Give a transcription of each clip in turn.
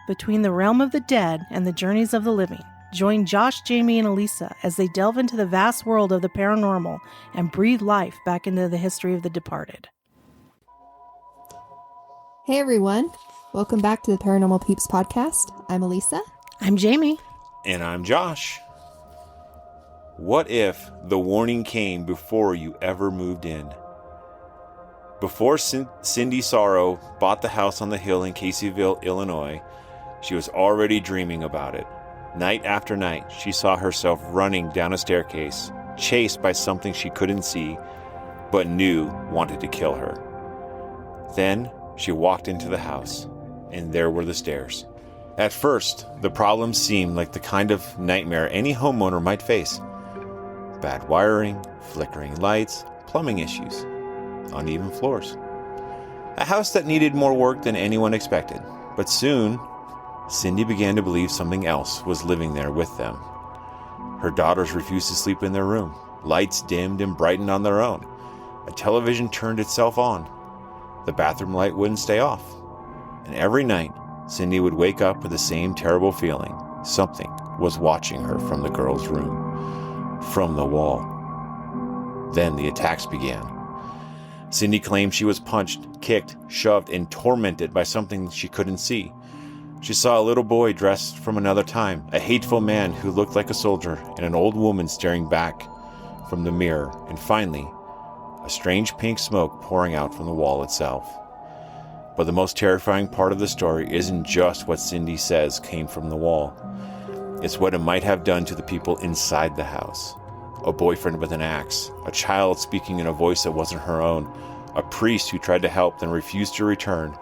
between the realm of the dead and the journeys of the living. Join Josh, Jamie, and Elisa as they delve into the vast world of the paranormal and breathe life back into the history of the departed. Hey everyone, welcome back to the Paranormal Peeps podcast. I'm Elisa. I'm Jamie. And I'm Josh. What if the warning came before you ever moved in? Before Cindy Sarro bought the house on the hill in Caseyville, Illinois, she was already dreaming about it. Night after night, she saw herself running down a staircase, chased by something she couldn't see, but knew wanted to kill her. Then she walked into the house, and there were the stairs. At first, the problem seemed like the kind of nightmare any homeowner might face. Bad wiring, flickering lights, plumbing issues, uneven floors. A house that needed more work than anyone expected. But soon, Cindy began to believe something else was living there with them. Her daughters refused to sleep in their room. Lights dimmed and brightened on their own. A television turned itself on. The bathroom light wouldn't stay off. And every night, Cindy would wake up with the same terrible feeling. Something was watching her from the girl's room, from the wall. Then the attacks began. Cindy claimed she was punched, kicked, shoved, and tormented by something she couldn't see. She saw a little boy dressed from another time, a hateful man who looked like a soldier, and an old woman staring back from the mirror, and finally, a strange pink smoke pouring out from the wall itself. But the most terrifying part of the story isn't just what Cindy says came from the wall. It's what it might have done to the people inside the house. A boyfriend with an axe, a child speaking in a voice that wasn't her own, a priest who tried to help then refused to return,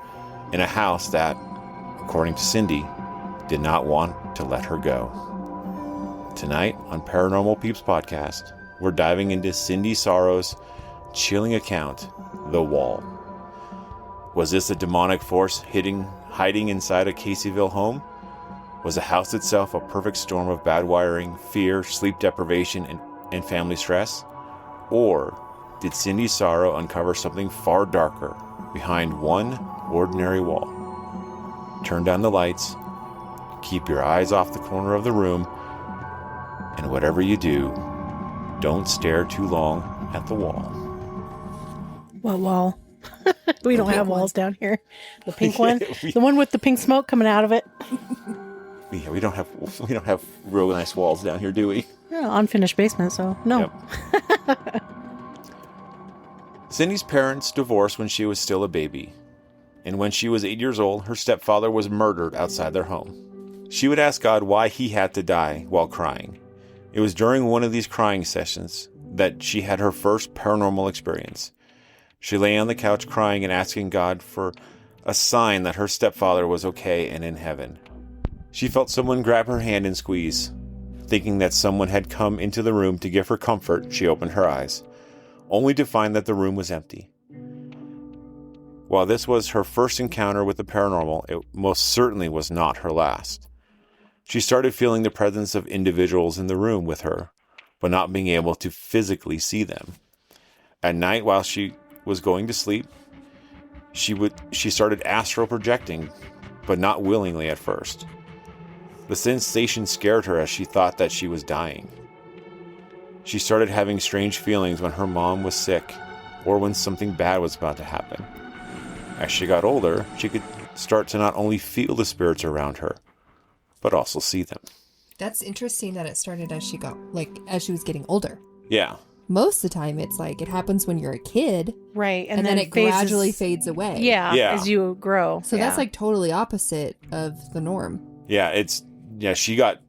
in a house that, according to Cindy, did not want to let her go. Tonight on Paranormal Peeps podcast, we're diving into Cindy Sarro's chilling account, The Wall. Was this a demonic force hiding inside a Caseyville home? Was the house itself a perfect storm of bad wiring, fear, sleep deprivation, and family stress? Or did Cindy Sarro uncover something far darker behind one ordinary wall? Turn down the lights, keep your eyes off the corner of the room, and whatever you do, don't stare too long at the wall. What wall? We don't have walls down here. The pink one? The one with the pink smoke coming out of it? Yeah, we don't have real nice walls down here, do we? Yeah, unfinished basement, so no. Yep. Cindy's parents divorced when she was still a baby. And when she was 8 years old, her stepfather was murdered outside their home. She would ask God why he had to die while crying. It was during one of these crying sessions that she had her first paranormal experience. She lay on the couch crying and asking God for a sign that her stepfather was okay and in heaven. She felt someone grab her hand and squeeze. Thinking that someone had come into the room to give her comfort, she opened her eyes, only to find that the room was empty. While this was her first encounter with the paranormal, it most certainly was not her last. She started feeling the presence of individuals in the room with her, but not being able to physically see them. At night, while she was going to sleep, she started astral projecting, but not willingly at first. The sensation scared her as she thought that she was dying. She started having strange feelings when her mom was sick or when something bad was about to happen. As she got older, she could start to not only feel the spirits around her, but also see them. That's interesting that it started as she was getting older. Yeah. Most of the time, it's like it happens when you're a kid. Right. And then it gradually fades away. Yeah, as you grow. So that's like totally opposite of the norm. Yeah, she got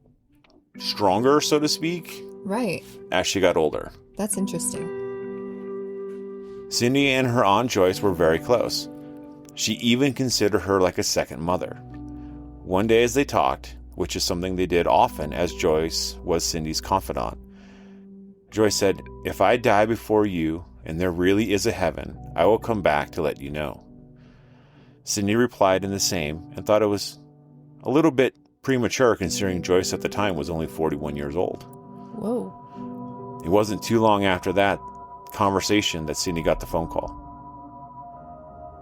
stronger, so to speak. Right. As she got older. That's interesting. Cindy and her Aunt Joyce were very close. She even considered her like a second mother. One day as they talked, which is something they did often as Joyce was Cindy's confidant, Joyce said, "If I die before you and there really is a heaven, I will come back to let you know." Cindy replied in the same and thought it was a little bit premature considering Joyce at the time was only 41 years old. Whoa. It wasn't too long after that conversation that Cindy got the phone call.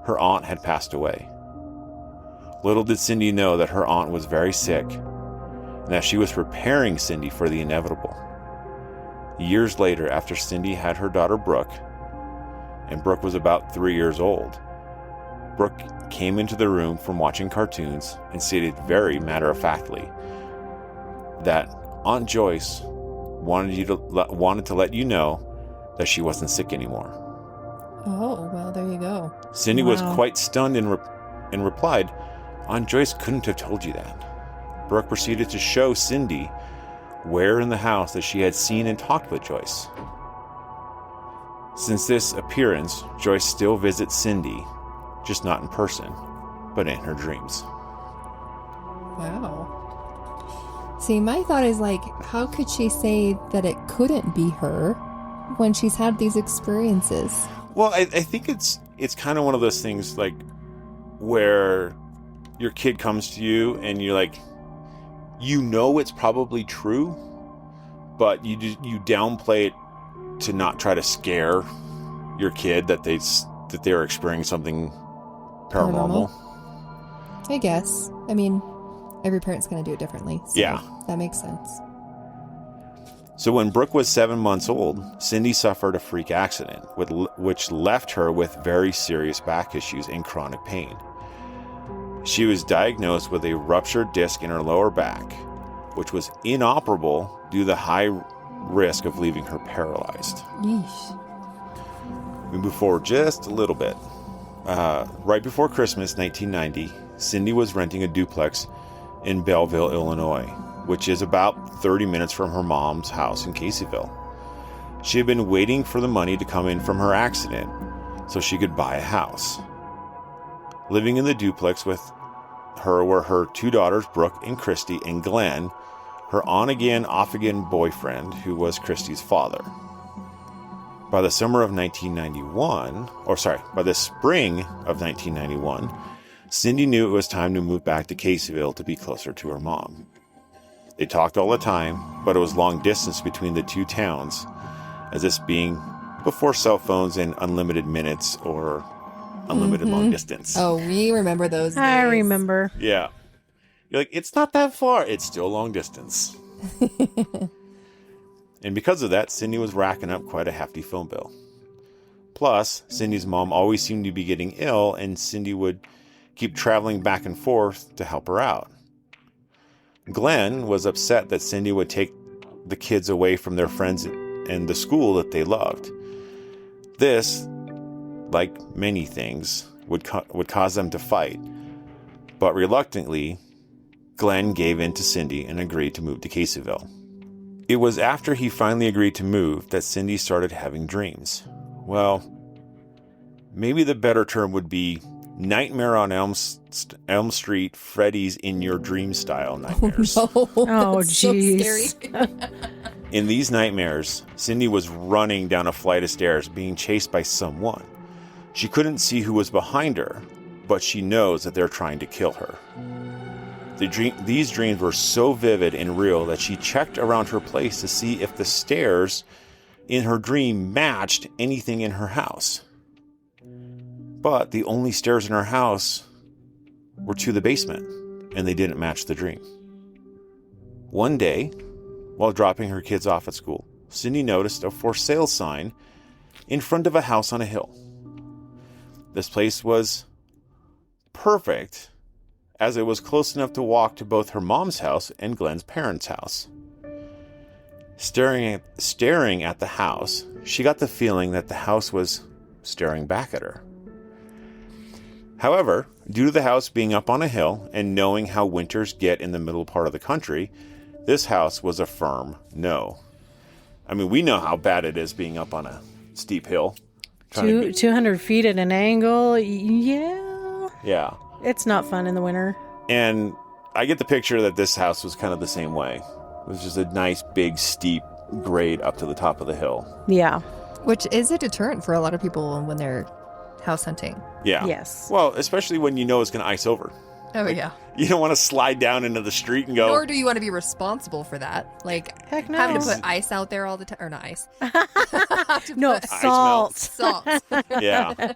Her aunt had passed away. Little did Cindy know that her aunt was very sick and that she was preparing Cindy for the inevitable. Years later, after Cindy had her daughter Brooke, and Brooke was about 3 years old, Brooke came into the room from watching cartoons and stated very matter-of-factly that Aunt Joyce wanted to let you know that she wasn't sick anymore. Oh, well, there you go. Cindy was quite stunned and replied, Aunt Joyce couldn't have told you that. Brooke proceeded to show Cindy where in the house that she had seen and talked with Joyce. Since this appearance, Joyce still visits Cindy, just not in person, but in her dreams. Wow. See, my thought is like, how could she say that it couldn't be her when she's had these experiences? Well, I think it's kind of one of those things like where your kid comes to you and you're like, you know it's probably true, but you downplay it to not try to scare your kid that they're experiencing something paranormal. I guess. I mean, every parent's going to do it differently. So yeah. That makes sense. So when Brooke was 7 months old, Cindy suffered a freak accident, which left her with very serious back issues and chronic pain. She was diagnosed with a ruptured disc in her lower back, which was inoperable due to the high risk of leaving her paralyzed. Yeesh. We move forward just a little bit. Right before Christmas 1990, Cindy was renting a duplex in Belleville, Illinois, which is about 30 minutes from her mom's house in Caseyville. She had been waiting for the money to come in from her accident so she could buy a house. Living in the duplex with her were her 2 daughters, Brooke and Christy, and Glenn, her on-again, off-again boyfriend, who was Christy's father. By the spring of 1991, Cindy knew it was time to move back to Caseyville to be closer to her mom. They talked all the time, but it was long distance between the two towns, as this being before cell phones and unlimited minutes or unlimited long distance. Oh, we remember those days. I remember. Yeah. You're like, it's not that far. It's still long distance. And because of that, Cindy was racking up quite a hefty phone bill. Plus, Cindy's mom always seemed to be getting ill, and Cindy would keep traveling back and forth to help her out. Glenn was upset that Cindy would take the kids away from their friends and the school that they loved. This, like many things, would cause them to fight. But reluctantly, Glenn gave in to Cindy and agreed to move to Caseyville. It was after he finally agreed to move that Cindy started having dreams. Well, maybe the better term would be Nightmare on Elm Street, Freddy's in your dream style nightmares. Oh, jeez. So In these nightmares, Cindy was running down a flight of stairs being chased by someone. She couldn't see who was behind her, but she knows that they're trying to kill her. These dreams were so vivid and real that she checked around her place to see if the stairs in her dream matched anything in her house. But the only stairs in her house were to the basement, and they didn't match the dream. One day, while dropping her kids off at school, Cindy noticed a for sale sign in front of a house on a hill. This place was perfect, as it was close enough to walk to both her mom's house and Glenn's parents' house. Staring at the house, she got the feeling that the house was staring back at her. However, due to the house being up on a hill and knowing how winters get in the middle part of the country, this house was a firm no. I mean, we know how bad it is being up on a steep hill. 200 feet at an angle. Yeah. Yeah. It's not fun in the winter. And I get the picture that this house was kind of the same way. It was just a nice, big, steep grade up to the top of the hill. Yeah. Which is a deterrent for a lot of people when they're house hunting. Yeah. Yes. Well, especially when you know it's going to ice over. Oh, yeah. You don't want to slide down into the street and go... Nor do you want to be responsible for that. Like, Heck no. having to put ice out there all the time. Or not ice. No, Ice salt. Salt. Yeah.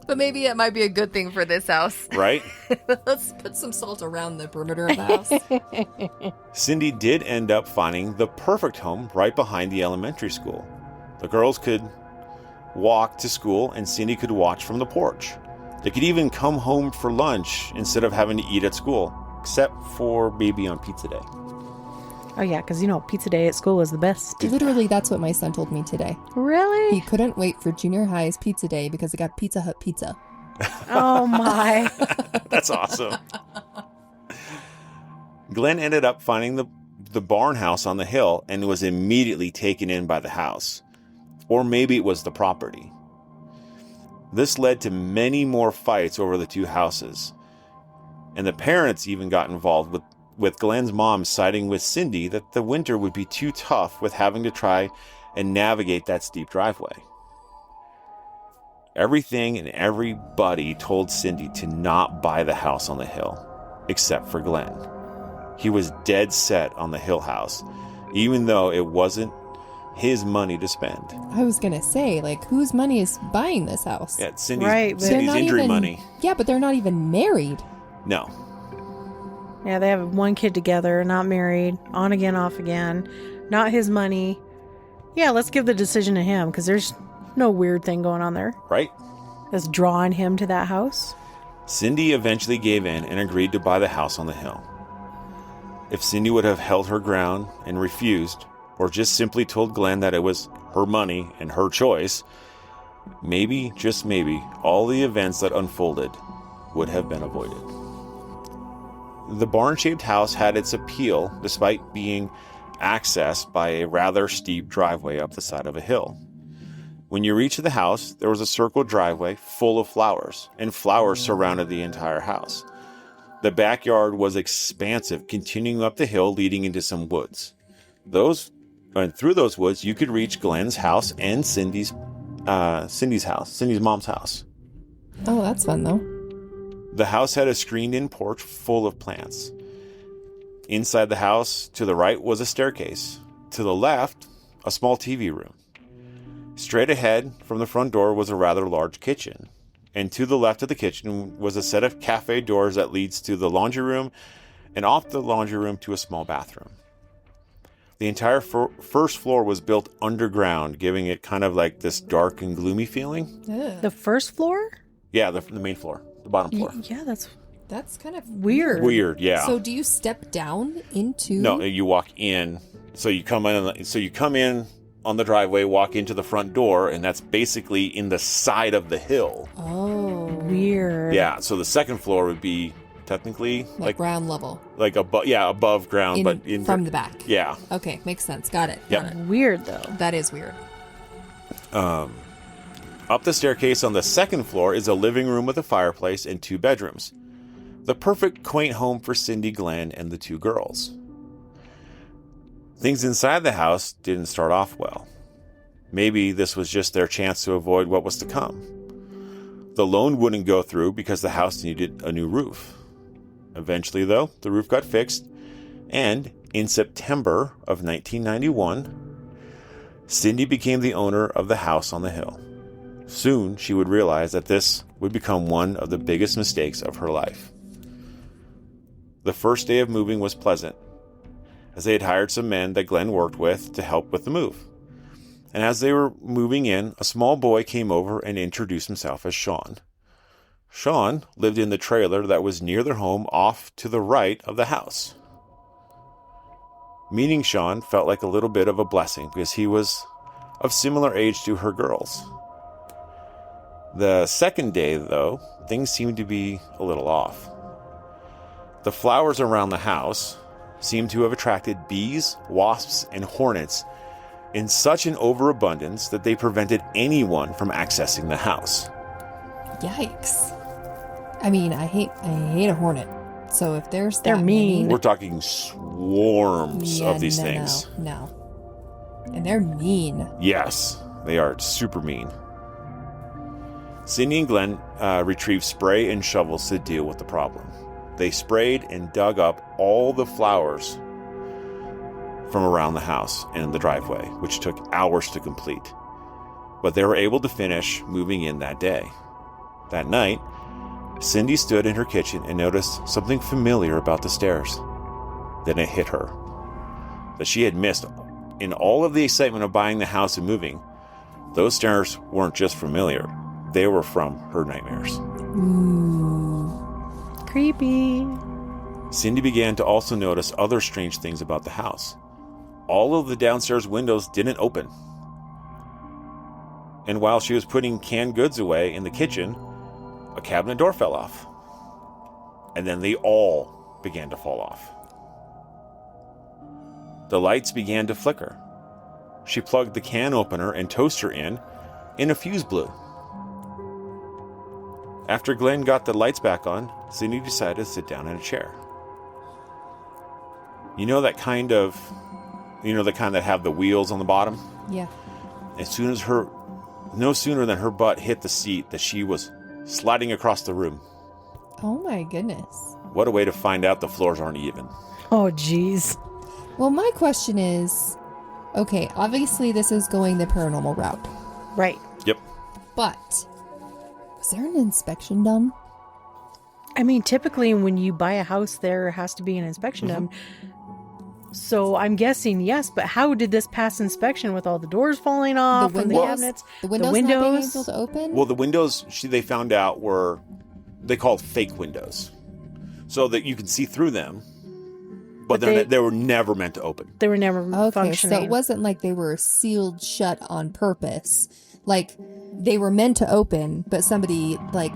But maybe it might be a good thing for this house. Right? Let's put some salt around the perimeter of the house. Cindy did end up finding the perfect home right behind the elementary school. The girls could walk to school and Cindy could watch from the porch. They could even come home for lunch instead of having to eat at school, except for maybe on pizza day. Oh, yeah, because, pizza day at school is the best. Literally, that's what my son told me today. Really? He couldn't wait for junior high's pizza day because it got Pizza Hut pizza. Oh, my. That's awesome. Glenn ended up finding the barn house on the hill and was immediately taken in by the house. Or maybe it was the property. This led to many more fights over the two houses. And the parents even got involved with Glenn's mom siding with Cindy that the winter would be too tough with having to try and navigate that steep driveway. Everything and everybody told Cindy to not buy the house on the hill, except for Glenn. He was dead set on the hill house, even though it wasn't his money to spend. I was going to say, whose money is buying this house? Yeah, Cindy's, right, Cindy's injury money. Yeah, but they're not even married. No. Yeah, they have one kid together, not married, on again, off again, not his money. Yeah, let's give the decision to him, because there's no weird thing going on there. Right? That's drawing him to that house. Cindy eventually gave in and agreed to buy the house on the hill. If Cindy would have held her ground and refused, or just simply told Glenn that it was her money and her choice, maybe, just maybe, all the events that unfolded would have been avoided. The barn-shaped house had its appeal despite being accessed by a rather steep driveway up the side of a hill. When you reached the house, there was a circled driveway full of flowers, and flowers surrounded the entire house. The backyard was expansive, continuing up the hill leading into some woods. Through those woods, you could reach Glenn's house and Cindy's mom's house. Oh, that's fun, though. The house had a screened-in porch full of plants. Inside the house, to the right was a staircase. To the left, a small TV room. Straight ahead from the front door was a rather large kitchen. And to the left of the kitchen was a set of cafe doors that leads to the laundry room, and off the laundry room to a small bathroom. The entire first floor was built underground, giving it kind of like this dark and gloomy feeling. Ugh. The first floor? Yeah, the main floor, the bottom floor. Yeah, That's kind of weird. Weird, yeah. So do you step down into? No, you walk in. So you come in on the driveway, walk into the front door, and that's basically in the side of the hill. Oh, Weird. Yeah, so the second floor would be technically like ground level. Like above ground, but from the back. Yeah. Okay, makes sense. Got it. Yep. Got it. Weird though. That is weird. Up the staircase on the second floor is a living room with a fireplace and 2 bedrooms. The perfect quaint home for Cindy, Glenn, and the 2 girls. Things inside the house didn't start off well. Maybe this was just their chance to avoid what was to come. The loan wouldn't go through because the house needed a new roof. Eventually, though, the roof got fixed, and in September of 1991, Cindy became the owner of the house on the hill. Soon, she would realize that this would become one of the biggest mistakes of her life. The first day of moving was pleasant, as they had hired some men that Glenn worked with to help with the move. And as they were moving in, a small boy came over and introduced himself as Sean. Sean lived in the trailer that was near their home off to the right of the house. Meeting Sean felt like a little bit of a blessing because he was of similar age to her girls. The second day, though, things seemed to be a little off. The flowers around the house seemed to have attracted bees, wasps, and hornets in such an overabundance that they prevented anyone from accessing the house. Yikes. I mean, I hate a hornet. So if there's They're that mean. many- We're talking swarms of these things. No. And they're mean. Yes, they are super mean. Cindy and Glenn retrieved spray and shovels to deal with the problem. They sprayed and dug up all the flowers from around the house and the driveway, which took hours to complete. But they were able to finish moving in that day. That night, Cindy stood in her kitchen and noticed something familiar about the stairs. Then it hit her that she had missed in all of the excitement of buying the house and moving. Those stairs weren't just familiar. They were from her nightmares. Ooh. Creepy. Cindy began to also notice other strange things about the house. All of the downstairs windows didn't open. And while she was putting canned goods away in the kitchen, a cabinet door fell off. And then they all began to fall off. The lights began to flicker. She plugged the can opener and toaster in, and a fuse blew. After Glenn got the lights back on, Cindy decided to sit down in a chair. You know that kind that have the wheels on the bottom? Yeah. No sooner than her butt hit the seat that she was sliding across the room. Oh my goodness. What a way to find out the floors aren't even. Oh, jeez. Well, my question is, okay, obviously this is going the paranormal route, Right. Yep. but was there an inspection done? I mean, typically when you buy a house, there has to be an inspection done. So I'm guessing yes, but how did this pass inspection with all the doors falling off and the cabinets? The windows not being able to open? Well, the windows they found out were, they called fake windows. So that you can see through them, but they were never meant to open. They were never Okay, functioning. so it wasn't like they were sealed shut on purpose. Like, they were meant to open, but somebody, like,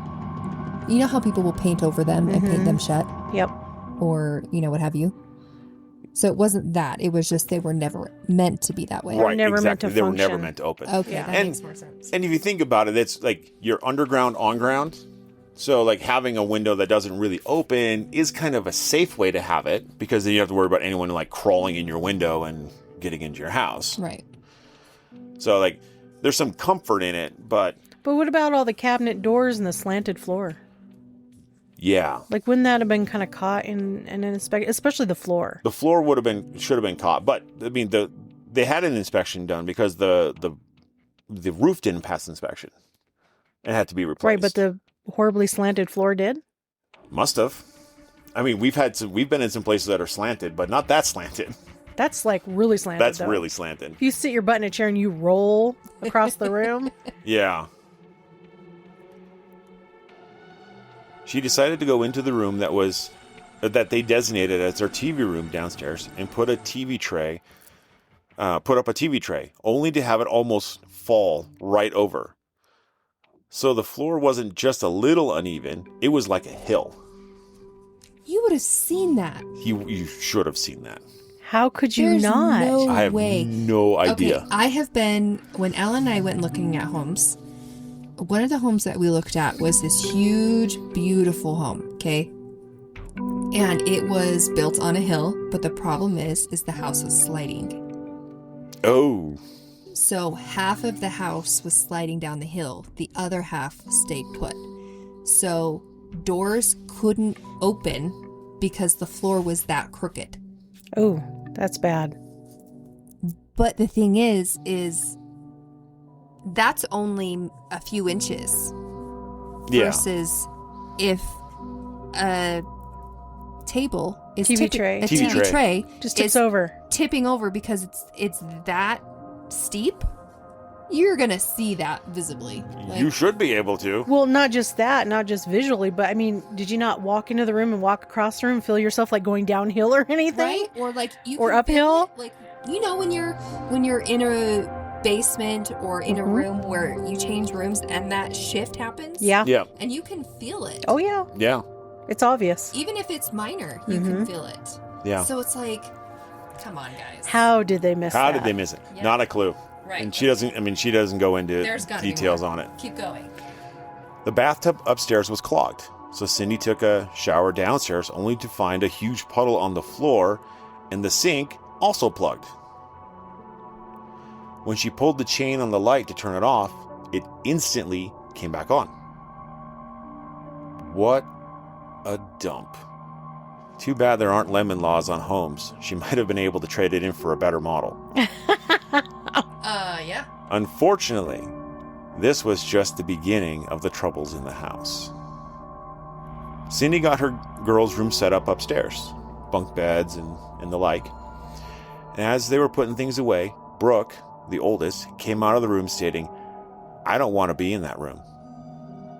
you know how people will paint over them and paint them shut? Yep. Or, what have you? So it wasn't that. It was just they were never meant to be that way. Right, never meant exactly. to They were never function. meant to open. Okay, Yeah. that makes more sense. And if you think about it, it's like you're underground, on ground. So like having a window that doesn't really open is kind of a safe way to have it, because then you don't have to worry about anyone like crawling in your window and getting into your house. Right. So like there's some comfort in it, but But what about all the cabinet doors and the slanted floor? yeah. Like, wouldn't that have been kind of caught in an inspection, especially the floor? The floor should have been caught, but I mean they had an inspection done because the roof didn't pass inspection. It had to be replaced. Right, but the horribly slanted floor did? Must have. I mean, we've been in some places that are slanted, but not that slanted. That's like really slanted. That's though. really slanted. If you sit your butt in a chair and you roll across the room. Yeah. She decided to go into the room that they designated as their TV room downstairs and put up a TV tray, only to have it almost fall right over. So the floor wasn't just a little uneven, it was like a hill. You would have seen that. You should have seen that. How could you There's not? no I have way. no idea. Okay, I have been, when Alan and I went looking at homes, one of the homes that we looked at was this huge, beautiful home, okay? And it was built on a hill, but the problem is the house was sliding. Oh. So half of the house was sliding down the hill, the other half stayed put. So doors couldn't open because the floor was that crooked. Oh, that's bad. But the thing is that's only a few inches. Yeah. Versus if a table is TV tray. a TV TV tray Just tips is over. tipping over because it's that steep, you're gonna see that visibly. You should be able to. Well, not just that, not just visually, but I mean, did you not walk into the room and walk across the room and feel yourself like going downhill or anything? right? Or like you Or can uphill? feel it, like when you're in a basement or in a room where you change rooms and that shift happens. Yeah. Yeah. And you can feel it. Oh, yeah. Yeah. It's obvious. Even if it's minor, you can feel it. Yeah. So it's like, come on, guys. How did they miss How that? did they miss it? Yeah. Not a clue. Right. And she doesn't go into There's gotta be details more. on it. Keep going. The bathtub upstairs was clogged, so Cindy took a shower downstairs only to find a huge puddle on the floor and the sink also plugged. When she pulled the chain on the light to turn it off, it instantly came back on. What a dump. Too bad there aren't lemon laws on homes. She might have been able to trade it in for a better model. Yeah. Unfortunately, this was just the beginning of the troubles in the house. Cindy got her girls' room set up upstairs, bunk beds and the like. And as they were putting things away, Brooke, the oldest, came out of the room stating, "I don't want to be in that room."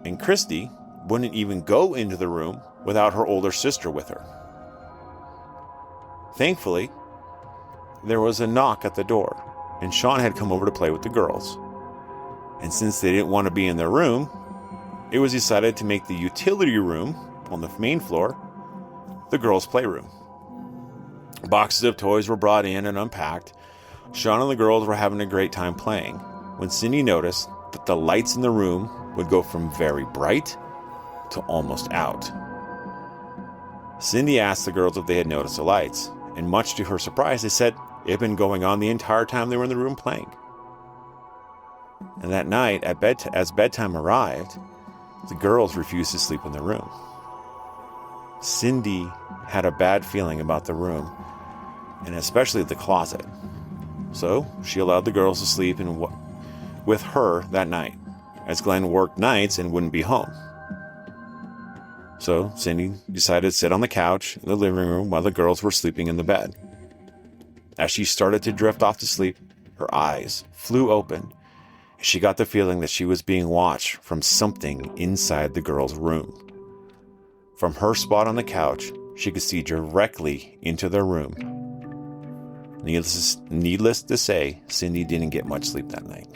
And Christy wouldn't even go into the room without her older sister with her. Thankfully, there was a knock at the door, and Sean had come over to play with the girls. And since they didn't want to be in their room, it was decided to make the utility room on the main floor the girls' playroom. Boxes of toys were brought in and unpacked. Sean and the girls were having a great time playing when Cindy noticed that the lights in the room would go from very bright to almost out. Cindy asked the girls if they had noticed the lights, and much to her surprise, they said it had been going on the entire time they were in the room playing. And that night, as bedtime arrived, the girls refused to sleep in the room. Cindy had a bad feeling about the room, and especially the closet. So she allowed the girls to sleep with her that night, as Glenn worked nights and wouldn't be home. So Cindy decided to sit on the couch in the living room while the girls were sleeping in the bed. As she started to drift off to sleep, her eyes flew open, and she got the feeling that she was being watched from something inside the girls' room. From her spot on the couch, she could see directly into their room. Needless to say, Cindy didn't get much sleep that night.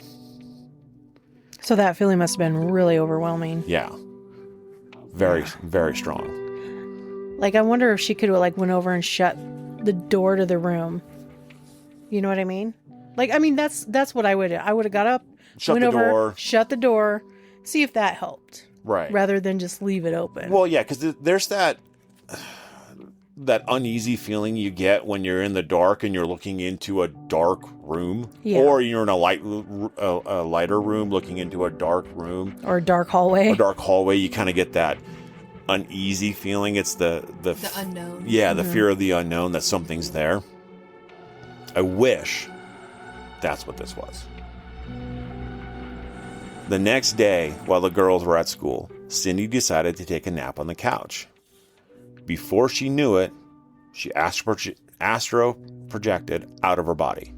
So that feeling must have been really overwhelming. Yeah. Very, very strong. Like, I wonder if she could have, like, went over and shut the door to the room. You know what I mean? Like, I mean, that's what I would have. I would have got up, went over, shut the door, see if that helped. Right. Rather than just leave it open. Well, yeah, because there's that uneasy feeling you get when you're in the dark and you're looking into a dark room. Yeah. Or you're in a lighter room looking into a dark room. Or a dark hallway. You kind of get that uneasy feeling. It's the unknown. Yeah, the fear of the unknown, that something's there. I wish that's what this was. The next day, while the girls were at school, Cindy decided to take a nap on the couch. Before she knew it, she astro projected out of her body.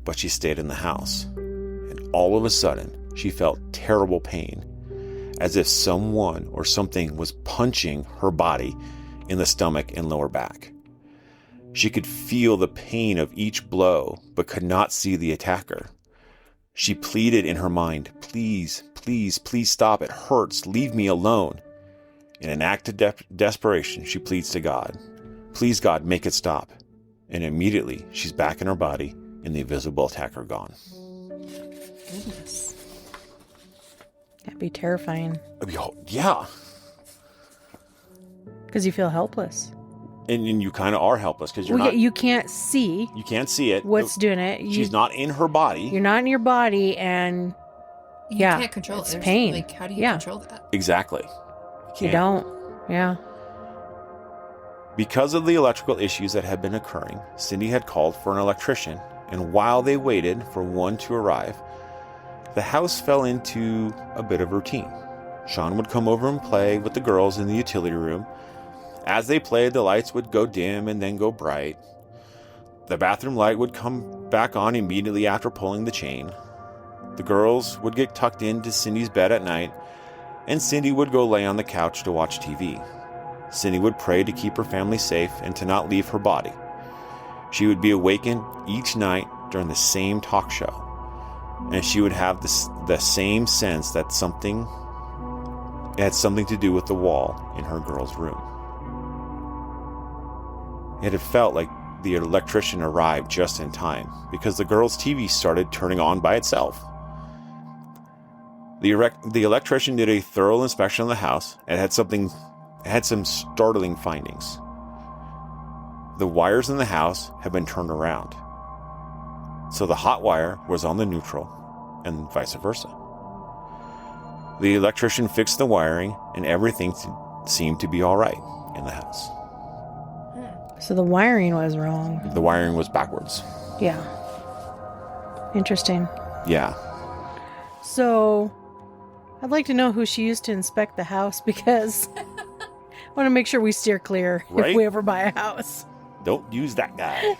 But she stayed in the house. And all of a sudden, she felt terrible pain, as if someone or something was punching her body in the stomach and lower back. She could feel the pain of each blow, but could not see the attacker. She pleaded in her mind, "Please, please, please stop. It hurts. Leave me alone." In an act of desperation, she pleads to God, "Please, God, make it stop." And immediately, she's back in her body and the invisible attacker gone. Goodness. That'd be terrifying. Yeah. Because you feel helpless. And you kind of are helpless because you can't see. You can't see it. What's doing it? She's not in her body. You're not in your body, and you can't control it's it. pain. Like, how do you control that? Exactly. You don't. Yeah. Because of the electrical issues that had been occurring, Cindy had called for an electrician, and while they waited for one to arrive, the house fell into a bit of routine. Sean would come over and play with the girls in the utility room. As they played, the lights would go dim and then go bright. The bathroom light would come back on immediately after pulling the chain. The girls would get tucked into Cindy's bed at night, and Cindy would go lay on the couch to watch TV. Cindy would pray to keep her family safe and to not leave her body. She would be awakened each night during the same talk show, and she would have the same sense that it had something to do with the wall in her girl's room. It had felt like the electrician arrived just in time because the girl's TV started turning on by itself. The electrician did a thorough inspection of the house and had some startling findings. The wires in the house had been turned around, so the hot wire was on the neutral and vice versa. The electrician fixed the wiring and everything seemed to be all right in the house. So the wiring was wrong. The wiring was backwards. Yeah. Interesting. Yeah. So, I'd like to know who she used to inspect the house because I want to make sure we steer clear Right? if we ever buy a house. Don't use that guy.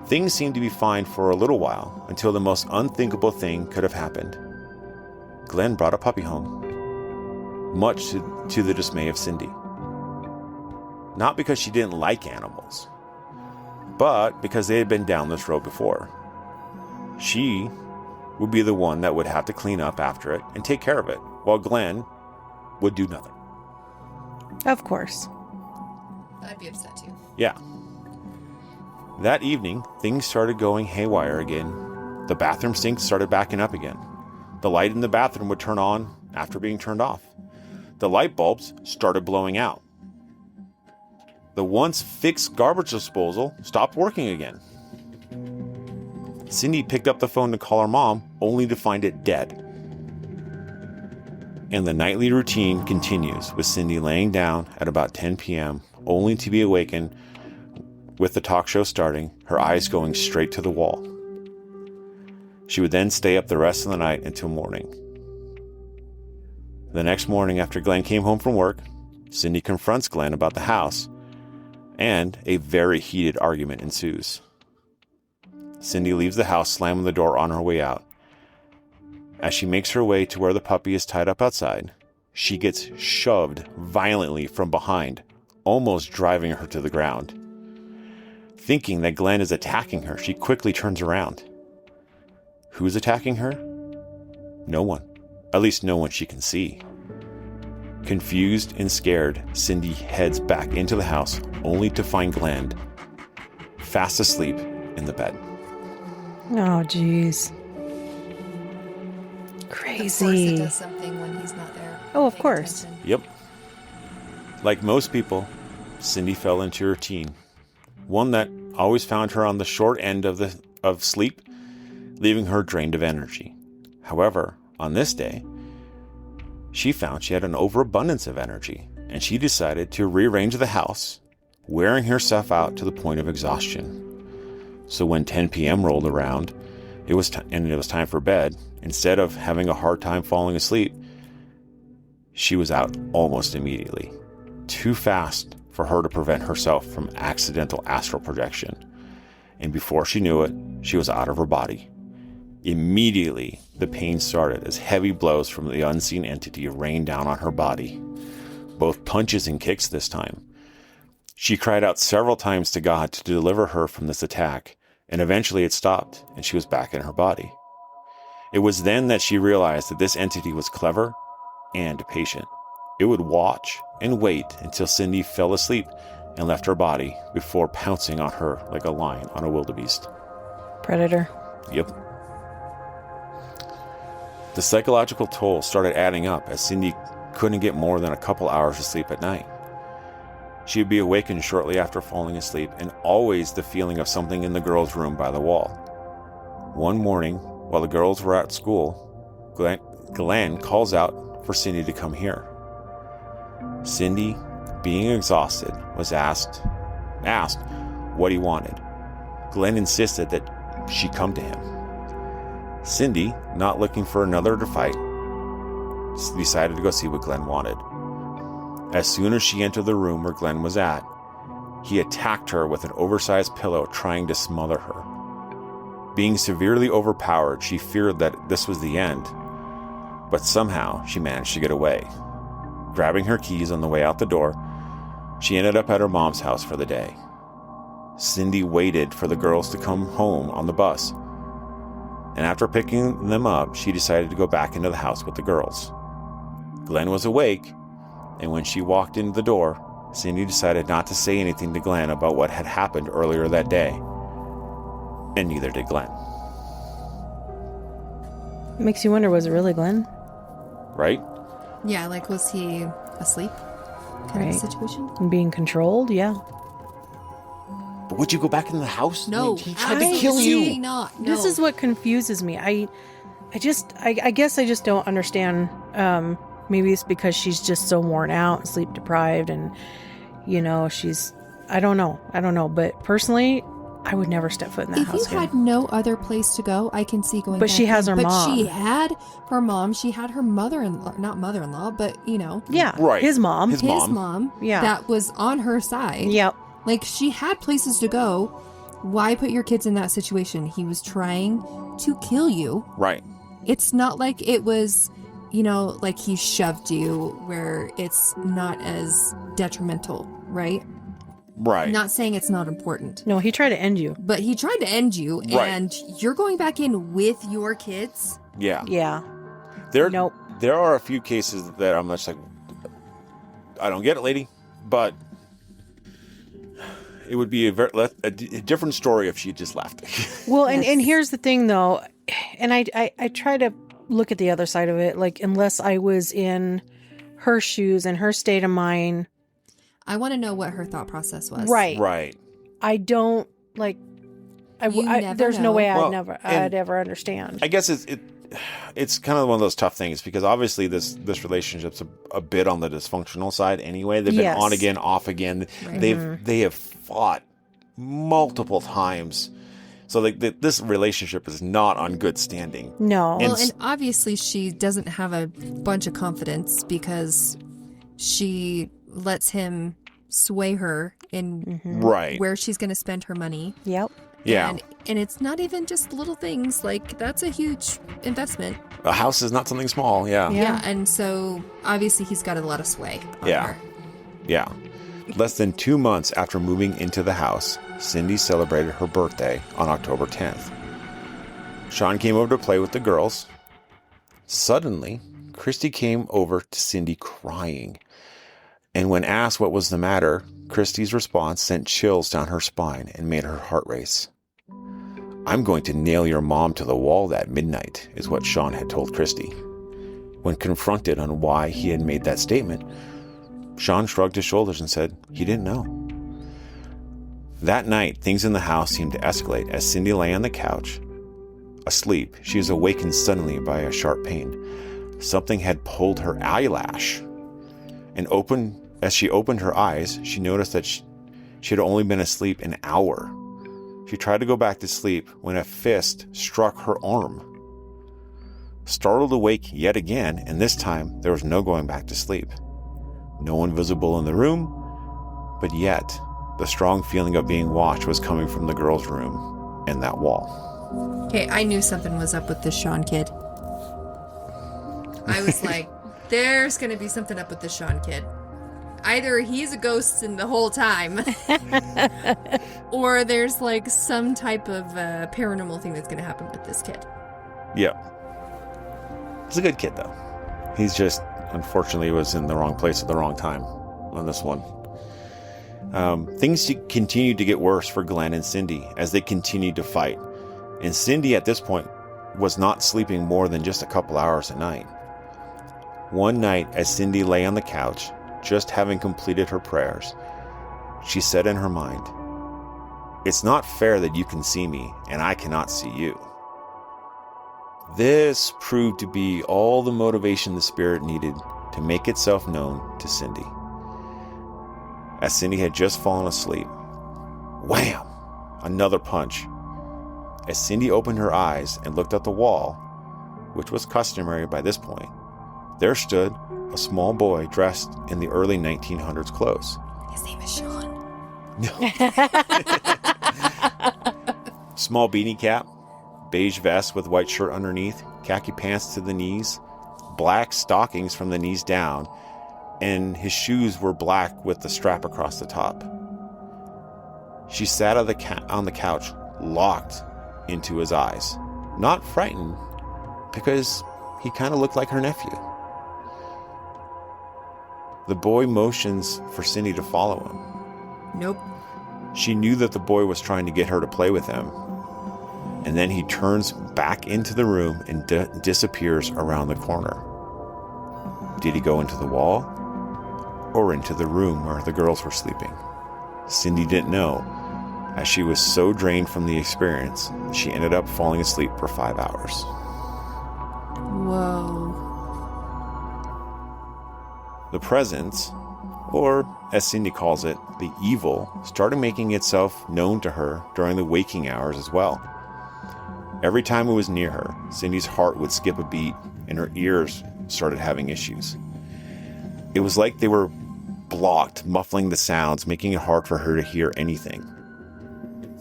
Things seemed to be fine for a little while until the most unthinkable thing could have happened. Glenn brought a puppy home, much to the dismay of Cindy. Not because she didn't like animals, but because they had been down this road before. She would be the one that would have to clean up after it and take care of it, while Glenn would do nothing. Of course. I'd be upset too. Yeah. That evening, things started going haywire again. The bathroom sink started backing up again. The light in the bathroom would turn on after being turned off. The light bulbs started blowing out. The once fixed garbage disposal stopped working again. Cindy picked up the phone to call her mom, only to find it dead. And the nightly routine continues, with Cindy laying down at about 10 p.m., only to be awakened with the talk show starting, her eyes going straight to the wall. She would then stay up the rest of the night until morning. The next morning, after Glenn came home from work, Cindy confronts Glenn about the house, and a very heated argument ensues. Cindy leaves the house, slamming the door on her way out. As she makes her way to where the puppy is tied up outside, she gets shoved violently from behind, almost driving her to the ground. Thinking that Glenn is attacking her, she quickly turns around. Who's attacking her? No one. At least no one she can see. Confused and scared, Cindy heads back into the house, only to find Glenn fast asleep in the bed. Oh, jeez. Of Crazy. course it does something when he's not there. Oh, of Paying course. attention. Yep. Like most people, Cindy fell into a routine. One that always found her on the short end of sleep, leaving her drained of energy. However, on this day, she found she had an overabundance of energy, and she decided to rearrange the house, wearing herself out to the point of exhaustion. So when 10 p.m. rolled around, it was time for bed, instead of having a hard time falling asleep, she was out almost immediately. Too fast for her to prevent herself from accidental astral projection. And before she knew it, she was out of her body. Immediately, the pain started as heavy blows from the unseen entity rained down on her body. Both punches and kicks this time. She cried out several times to God to deliver her from this attack, and eventually it stopped and she was back in her body. It was then that she realized that this entity was clever and patient. It would watch and wait until Cindy fell asleep and left her body before pouncing on her like a lion on a wildebeest. Predator. Yep. The psychological toll started adding up as Cindy couldn't get more than a couple hours of sleep at night. She would be awakened shortly after falling asleep, and always the feeling of something in the girls' room by the wall. One morning, while the girls were at school, Glenn calls out for Cindy to come here. Cindy, being exhausted, was asked what he wanted. Glenn insisted that she come to him. Cindy, not looking for another to fight, decided to go see what Glenn wanted. As soon as she entered the room where Glenn was at, he attacked her with an oversized pillow, trying to smother her. Being severely overpowered, she feared that this was the end, but somehow she managed to get away. Grabbing her keys on the way out the door, she ended up at her mom's house for the day. Cindy waited for the girls to come home on the bus, and after picking them up, she decided to go back into the house with the girls. Glenn was awake, and when she walked into the door, Cindy decided not to say anything to Glenn about what had happened earlier that day, and neither did Glenn. Makes you wonder, was it really Glenn? Right? Yeah, like, was he asleep? Kind of a situation? And being controlled, yeah. But would you go back into the house? No, He tried to kill absolutely you. not. No. This is what confuses me. I guess I just don't understand. Maybe it's because she's just so worn out, sleep deprived, and I don't know. But personally, I would never step foot in that If house you again. had no other place to go, I can see going But back she has in. her But mom. she had her mom. She had her mother-in-law. Not mother-in-law, but, you know. Yeah. Right. His mom. His His mom. Yeah. That was on her side. Yep. Like, she had places to go. Why put your kids in that situation? He was trying to kill you. Right. It's not like it was, you know, like he shoved you where it's not as detrimental, right? Right. I'm not saying it's not important. No, he tried to end you. But he tried to end you, Right. and you're going back in with your kids? Yeah. Yeah. There, Nope. There are a few cases that I'm just like, I don't get it, lady, but it would be a different story if she just left. Well, and here's the thing, though, and I try to look at the other side of it, like, unless I was in her shoes and her state of mind. I want to know what her thought process was. Right. Right. I don't, like, never there's no know. way Well, I'd ever understand. I guess it's kind of one of those tough things because obviously this relationship's a bit on the dysfunctional side anyway. They've been Yes. on again, off again. Right. They have fought multiple times. So like this relationship is not on good standing. No. Well, and obviously she doesn't have a bunch of confidence because she lets him sway her in Right. where she's going to spend her money. Yep. Yeah. And it's not even just little things. Like, that's a huge investment. A house is not something small. Yeah. Yeah. And so obviously he's got a lot of sway on Yeah. her. Yeah. Less than 2 months after moving into the house, Cindy celebrated her birthday on October 10th. Sean came over to play with the girls. Suddenly, Christy came over to Cindy crying. And when asked what was the matter, Christy's response sent chills down her spine and made her heart race. "I'm going to nail your mom to the wall that midnight," is what Sean had told Christy. When confronted on why he had made that statement, Sean shrugged his shoulders and said he didn't know. That night, things in the house seemed to escalate as Cindy lay on the couch. Asleep, she was awakened suddenly by a sharp pain. Something had pulled her eyelash. As she opened her eyes, she noticed that she had only been asleep an hour. She tried to go back to sleep when a fist struck her arm. Startled awake yet again, and this time there was no going back to sleep. No one visible in the room, but yet the strong feeling of being watched was coming from the girls' room and that wall. Okay, I knew something was up with this Sean kid. I was like, there's going to be something up with this Sean kid. Either he's a ghost in the whole time, or there's like some type of paranormal thing that's going to happen with this kid. Yeah. He's a good kid, though. He's just, unfortunately, was in the wrong place at the wrong time on this one. Things continued to get worse for Glenn and Cindy as they continued to fight. And Cindy, at this point, was not sleeping more than just a couple hours a night. One night, as Cindy lay on the couch, just having completed her prayers, she said in her mind, "It's not fair that you can see me and I cannot see you." This proved to be all the motivation the spirit needed to make itself known to Cindy. As Cindy had just fallen asleep, wham! Another punch. As Cindy opened her eyes and looked at the wall, which was customary by this point, there stood a small boy dressed in the early 1900s clothes. His name is Sean. Small beanie cap, beige vest with white shirt underneath, khaki pants to the knees, black stockings from the knees down, and his shoes were black with the strap across the top. She sat on the couch, locked into his eyes, not frightened, because he kind of looked like her nephew. The boy motions for Cindy to follow him. Nope. She knew that the boy was trying to get her to play with him. And then he turns back into the room and disappears around the corner. Did he go into the wall or into the room where the girls were sleeping? Cindy didn't know, as she was so drained from the experience, she ended up falling asleep for 5 hours. Whoa. The presence, or as Cindy calls it, the evil, started making itself known to her during the waking hours as well. Every time it was near her, Cindy's heart would skip a beat and her ears started having issues. It was like they were blocked, muffling the sounds, making it hard for her to hear anything.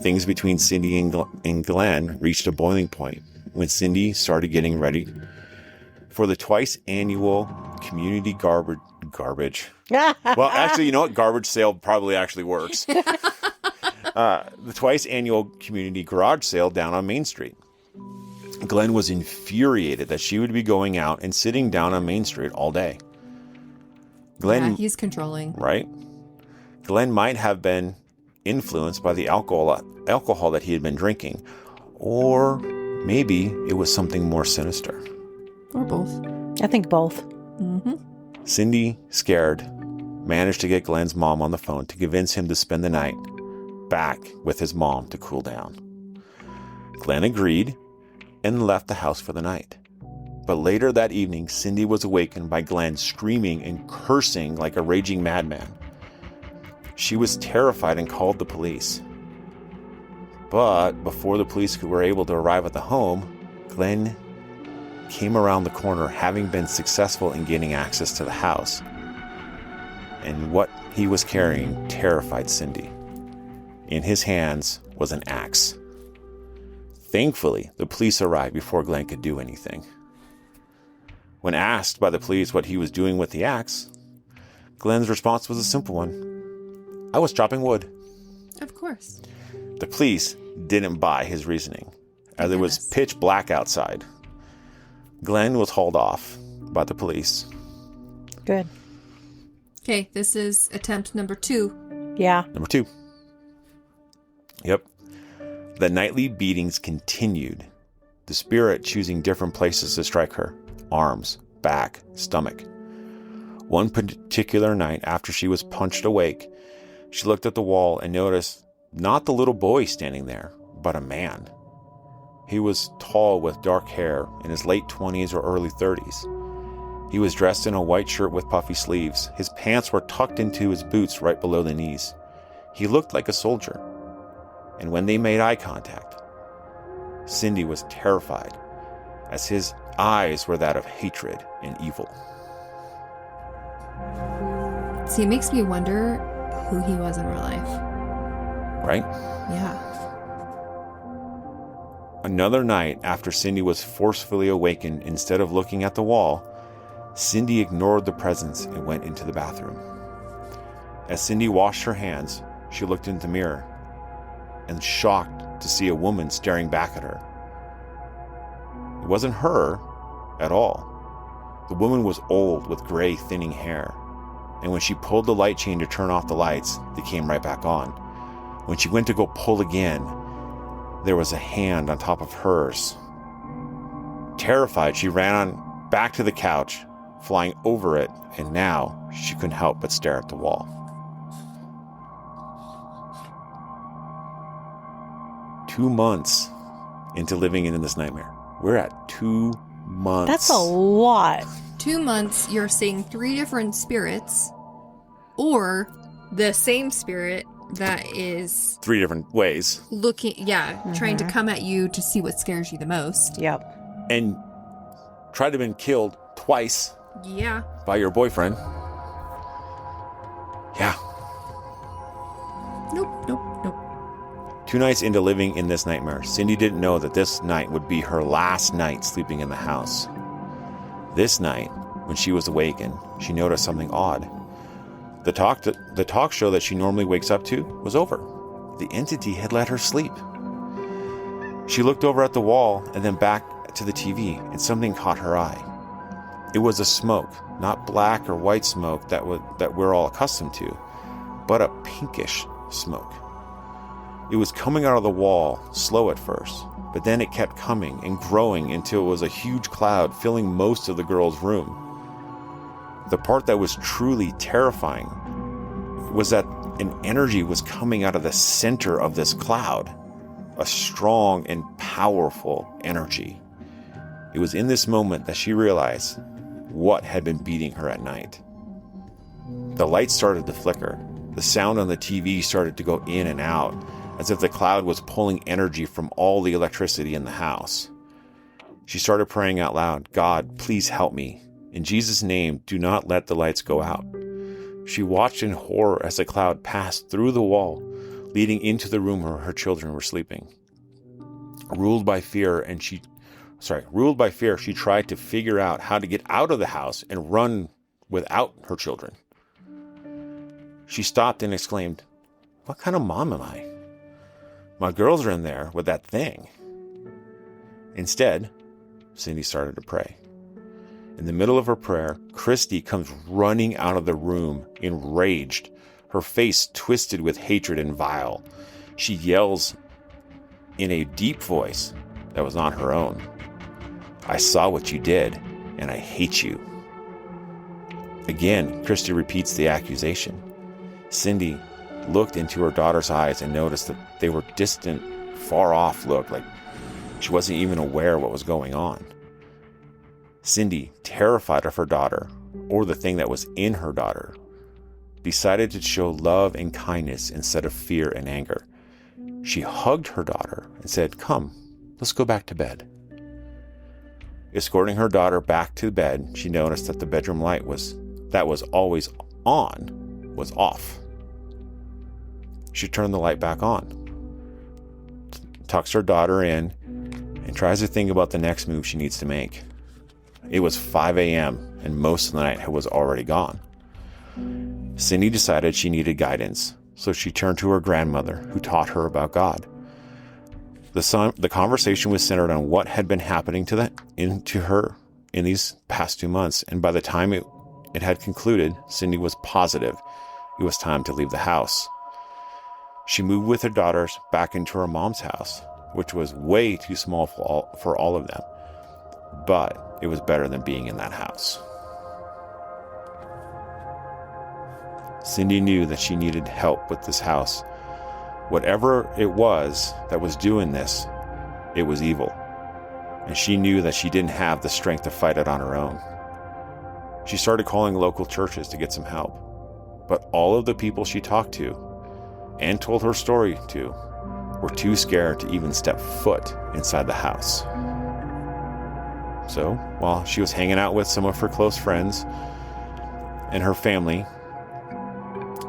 Things between Cindy and Glenn reached a boiling point when Cindy started getting ready for the twice annual community garbage. Well, actually, you know what? Garbage sale probably actually works. The twice annual community garage sale down on Main Street. Glenn was infuriated that she would be going out and sitting down on Main Street all day. Glenn, yeah, he's controlling. Right? Glenn might have been influenced by the alcohol that he had been drinking, or maybe it was something more sinister. Or both. I think both. Mm-hmm. Cindy, scared, managed to get Glenn's mom on the phone to convince him to spend the night back with his mom to cool down. Glenn agreed and left the house for the night. But later that evening, Cindy was awakened by Glenn screaming and cursing like a raging madman. She was terrified and called the police. But before the police were able to arrive at the home, Glenn came around the corner, having been successful in gaining access to the house. And what he was carrying terrified Cindy. In his hands was an axe. Thankfully, the police arrived before Glenn could do anything. When asked by the police what he was doing with the axe, Glenn's response was a simple one. I was chopping wood. Of course. The police didn't buy his reasoning, as it was pitch black outside. Glenn was hauled off by the police. Good. Okay, this is attempt number 2. Yeah. Number 2. Yep. The nightly beatings continued, the spirit choosing different places to strike her. Arms, back, stomach. One particular night, after she was punched awake, she looked at the wall and noticed not the little boy standing there, but a man. He was tall with dark hair, in his late 20s or early 30s. He was dressed in a white shirt with puffy sleeves. His pants were tucked into his boots right below the knees. He looked like a soldier. And when they made eye contact, Cindy was terrified, as his eyes were that of hatred and evil. See, it makes me wonder who he was in real life. Right? Yeah. Another night after Cindy was forcefully awakened, instead of looking at the wall, Cindy ignored the presence and went into the bathroom. As Cindy washed her hands, she looked into the mirror and shocked to see a woman staring back at her. It wasn't her at all. The woman was old with gray, thinning hair, and when she pulled the light chain to turn off the lights, they came right back on. When she went to go pull again, there was a hand on top of hers. Terrified, she ran back to the couch, flying over it, and now she couldn't help but stare at the wall. 2 months into living in this nightmare. We're at 2 months. That's a lot. 2 months, you're seeing 3 different spirits, or the same spirit that is 3 different ways. looking, trying to come at you to see what scares you the most. Yep. And tried to have been killed twice Yeah. by your boyfriend. Yeah. Nope. 2 nights into living in this nightmare, Cindy didn't know that this night would be her last night sleeping in the house. This night, when she was awakened, she noticed something odd. The talk show that she normally wakes up to was over. The entity had let her sleep. She looked over at the wall and then back to the TV, and something caught her eye. It was a smoke, not black or white smoke that we're all accustomed to, but a pinkish smoke. It was coming out of the wall, slow at first, but then it kept coming and growing until it was a huge cloud filling most of the girl's room. The part that was truly terrifying was that an energy was coming out of the center of this cloud, a strong and powerful energy. It was in this moment that she realized what had been beating her at night. The lights started to flicker. The sound on the TV started to go in and out, as if the cloud was pulling energy from all the electricity in the house. She started praying out loud, "God, please help me. In Jesus' name, do not let the lights go out." She watched in horror as the cloud passed through the wall, leading into the room where her children were sleeping. Ruled by fear, she tried to figure out how to get out of the house and run without her children. She stopped and exclaimed, "What kind of mom am I? My girls are in there with that thing." Instead, Cindy started to pray. In the middle of her prayer, Christy comes running out of the room, enraged, her face twisted with hatred and vile. She yells in a deep voice that was not her own, "I saw what you did, and I hate you." Again, Christy repeats the accusation. Cindy looked into her daughter's eyes and noticed that they were distant, far off look, like she wasn't even aware what was going on. Cindy, terrified of her daughter, or the thing that was in her daughter, decided to show love and kindness instead of fear and anger. She hugged her daughter and said, "Come, let's go back to bed." Escorting her daughter back to bed, she noticed that the bedroom light that was always on was off. She turned the light back on, tucks her daughter in, and tries to think about the next move she needs to make. It was 5 a.m. and most of the night was already gone. Cindy decided she needed guidance, so she turned to her grandmother, who taught her about God. The conversation was centered on what had been happening to her in these past 2 months, and by the time it had concluded, Cindy was positive it was time to leave the house. She moved with her daughters back into her mom's house, which was way too small for all of them, but it was better than being in that house. Cindy knew that she needed help with this house. Whatever it was that was doing this, it was evil, and she knew that she didn't have the strength to fight it on her own. She started calling local churches to get some help, but all of the people she talked to and told her story to were too scared to even step foot inside the house. So, while she was hanging out with some of her close friends and her family,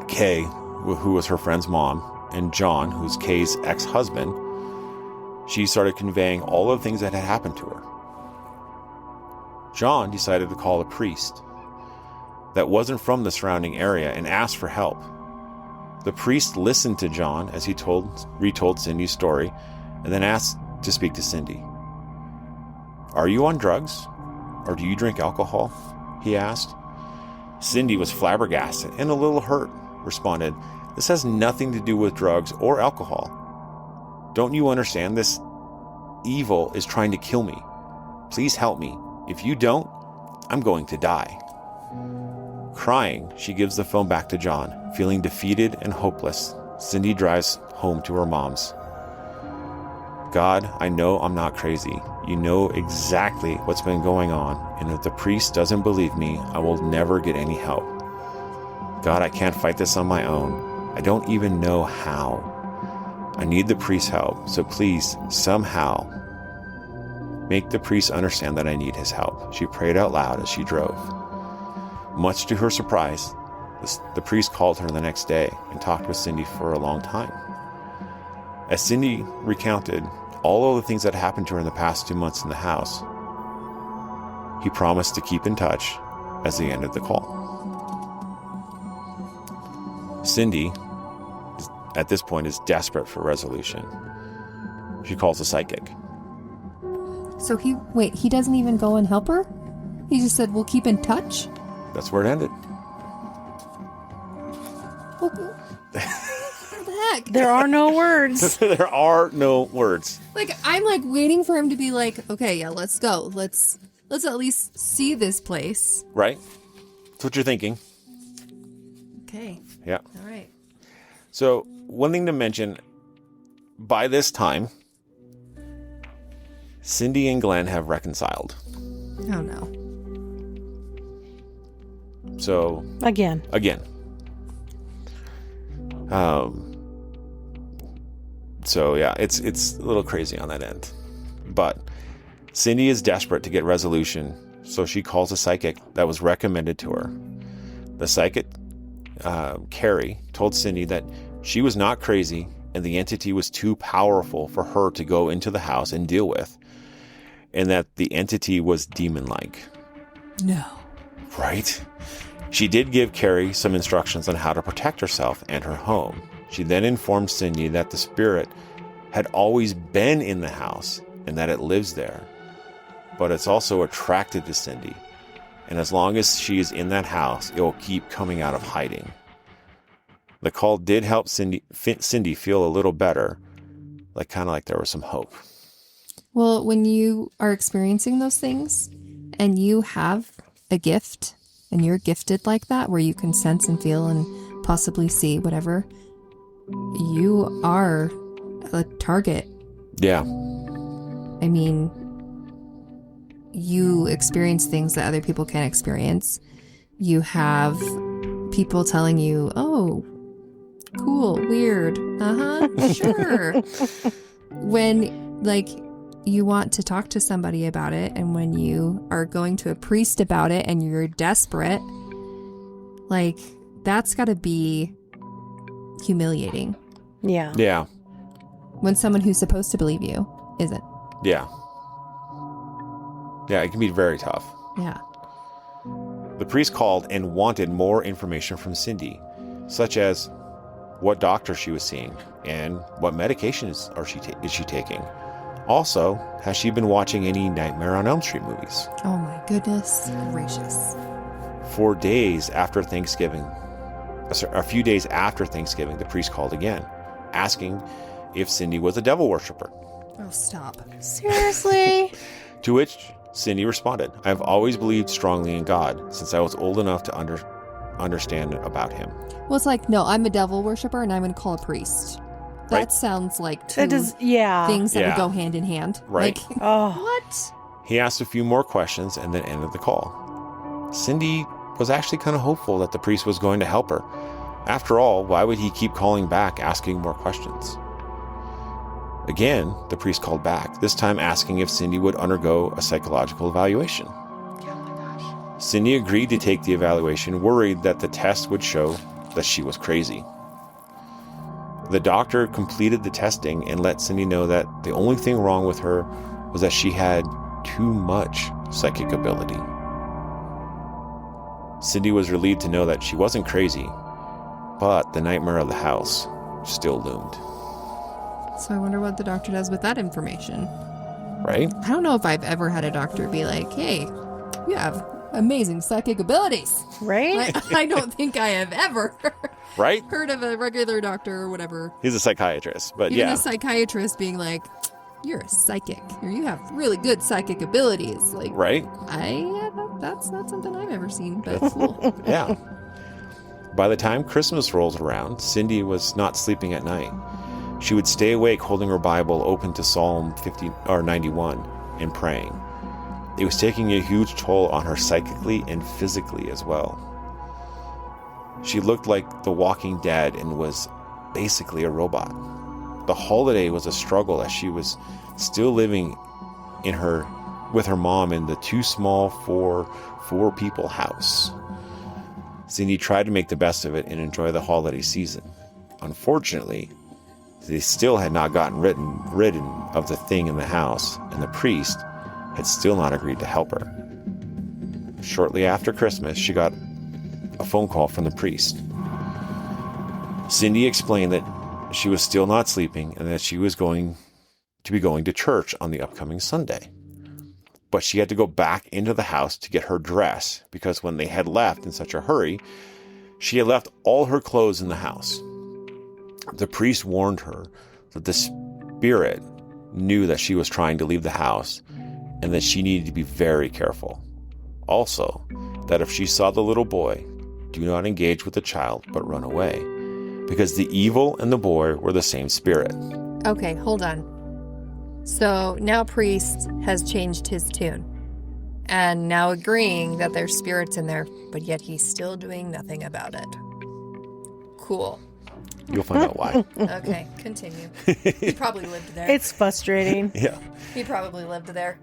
Kay, who was her friend's mom, and John, who's Kay's ex-husband, she started conveying all of the things that had happened to her. John decided to call a priest that wasn't from the surrounding area and asked for help. The priest listened to John as he retold Cindy's story, and then asked to speak to Cindy. "Are you on drugs? Or do you drink alcohol?" he asked. Cindy was flabbergasted and a little hurt, responded, "This has nothing to do with drugs or alcohol. Don't you understand? This evil is trying to kill me. Please help me. If you don't, I'm going to die." Crying, she gives the phone back to John. Feeling defeated and hopeless, Cindy drives home to her mom's. "God, I know I'm not crazy. You know exactly what's been going on, and if the priest doesn't believe me, I will never get any help. God, I can't fight this on my own. I don't even know how. I need the priest's help, so please, somehow, make the priest understand that I need his help." She prayed out loud as she drove. Much to her surprise, the priest called her the next day and talked with Cindy for a long time. As Cindy recounted all of the things that happened to her in the past 2 months in the house, he promised to keep in touch as they ended the call. Cindy, at this point, is desperate for resolution. She calls a psychic. So he doesn't even go and help her? He just said, "We'll keep in touch"? That's where it ended. What the heck? There are no words. There are no words. Like, I'm like waiting for him to be like, "Okay, yeah, let's go. Let's at least see this place." Right? That's what you're thinking. Okay. Yeah. All right. So, one thing to mention, by this time, Cindy and Glenn have reconciled. Oh no. So Again. So yeah, it's a little crazy on that end. But Cindy is desperate to get resolution, so she calls a psychic that was recommended to her. The psychic, Carrie, told Cindy that she was not crazy and the entity was too powerful for her to go into the house and deal with, and that the entity was demon-like. No. Right? She did give Carrie some instructions on how to protect herself and her home. She then informed Cindy that the spirit had always been in the house and that it lives there, but it's also attracted to Cindy. And as long as she is in that house, it will keep coming out of hiding. The call did help Cindy feel a little better, kind of like there was some hope. Well, when you are experiencing those things and you have a gift and you're gifted like that, where you can sense and feel and possibly see whatever, you are a target. Yeah. I mean, you experience things that other people can't experience. You have people telling you, oh, cool, weird, sure. When, you want to talk to somebody about it, and when you are going to a priest about it and you're desperate, that's got to be humiliating. Yeah. Yeah. When someone who's supposed to believe you isn't. Yeah. Yeah, it can be very tough. Yeah. The priest called and wanted more information from Cindy, such as what doctor she was seeing and what medications is she taking. Also, has she been watching any Nightmare on Elm Street movies? Oh my goodness gracious. 4 days after Thanksgiving, a few days after Thanksgiving, the priest called again, asking if Cindy was a devil worshiper. Oh, stop. Seriously? To which Cindy responded, "I've always believed strongly in God since I was old enough to understand about him." Well, it's no, I'm a devil worshiper and I'm going to call a priest. That Right. sounds like two That does, yeah. things that Yeah. would go hand in hand. Right. Oh. What? He asked a few more questions and then ended the call. Cindy was actually kind of hopeful that the priest was going to help her. After all, why would he keep calling back, asking more questions? Again, the priest called back, this time asking if Cindy would undergo a psychological evaluation. Cindy agreed to take the evaluation, worried that the test would show that she was crazy. The doctor completed the testing and let Cindy know that the only thing wrong with her was that she had too much psychic ability. Cindy was relieved to know that she wasn't crazy, but the nightmare of the house still loomed. So I wonder what the doctor does with that information. Right? I don't know if I've ever had a doctor be like, hey, you have amazing psychic abilities. Right? I don't think I have ever Right? heard of a regular doctor or whatever. He's a psychiatrist, but Even yeah. a psychiatrist being like, you're a psychic, or you have really good psychic abilities. Right? That's not something I've ever seen, but cool. Yeah. By the time Christmas rolled around, Cindy was not sleeping at night. She would stay awake holding her Bible open to Psalm 91 and praying. It was taking a huge toll on her psychically and physically as well. She looked like the Walking Dead and was basically a robot. The holiday was a struggle as she was still living with her mom in the too small four people house. Cindy tried to make the best of it and enjoy the holiday season. Unfortunately, they still had not gotten ridden of the thing in the house, and the priest had still not agreed to help her. Shortly after Christmas, she got a phone call from the priest. Cindy explained that she was still not sleeping and that she was going to church on the upcoming Sunday. But she had to go back into the house to get her dress because when they had left in such a hurry, she had left all her clothes in the house. The priest warned her that the spirit knew that she was trying to leave the house and that she needed to be very careful. Also, that if she saw the little boy, do not engage with the child but run away, because the evil and the boy were the same spirit. Okay, hold on. So now priest has changed his tune. and now agreeing that there's spirits in there, but yet he's still doing nothing about it. Cool. You'll find out why. Okay, continue. He probably lived there. It's frustrating. Yeah. He probably lived there.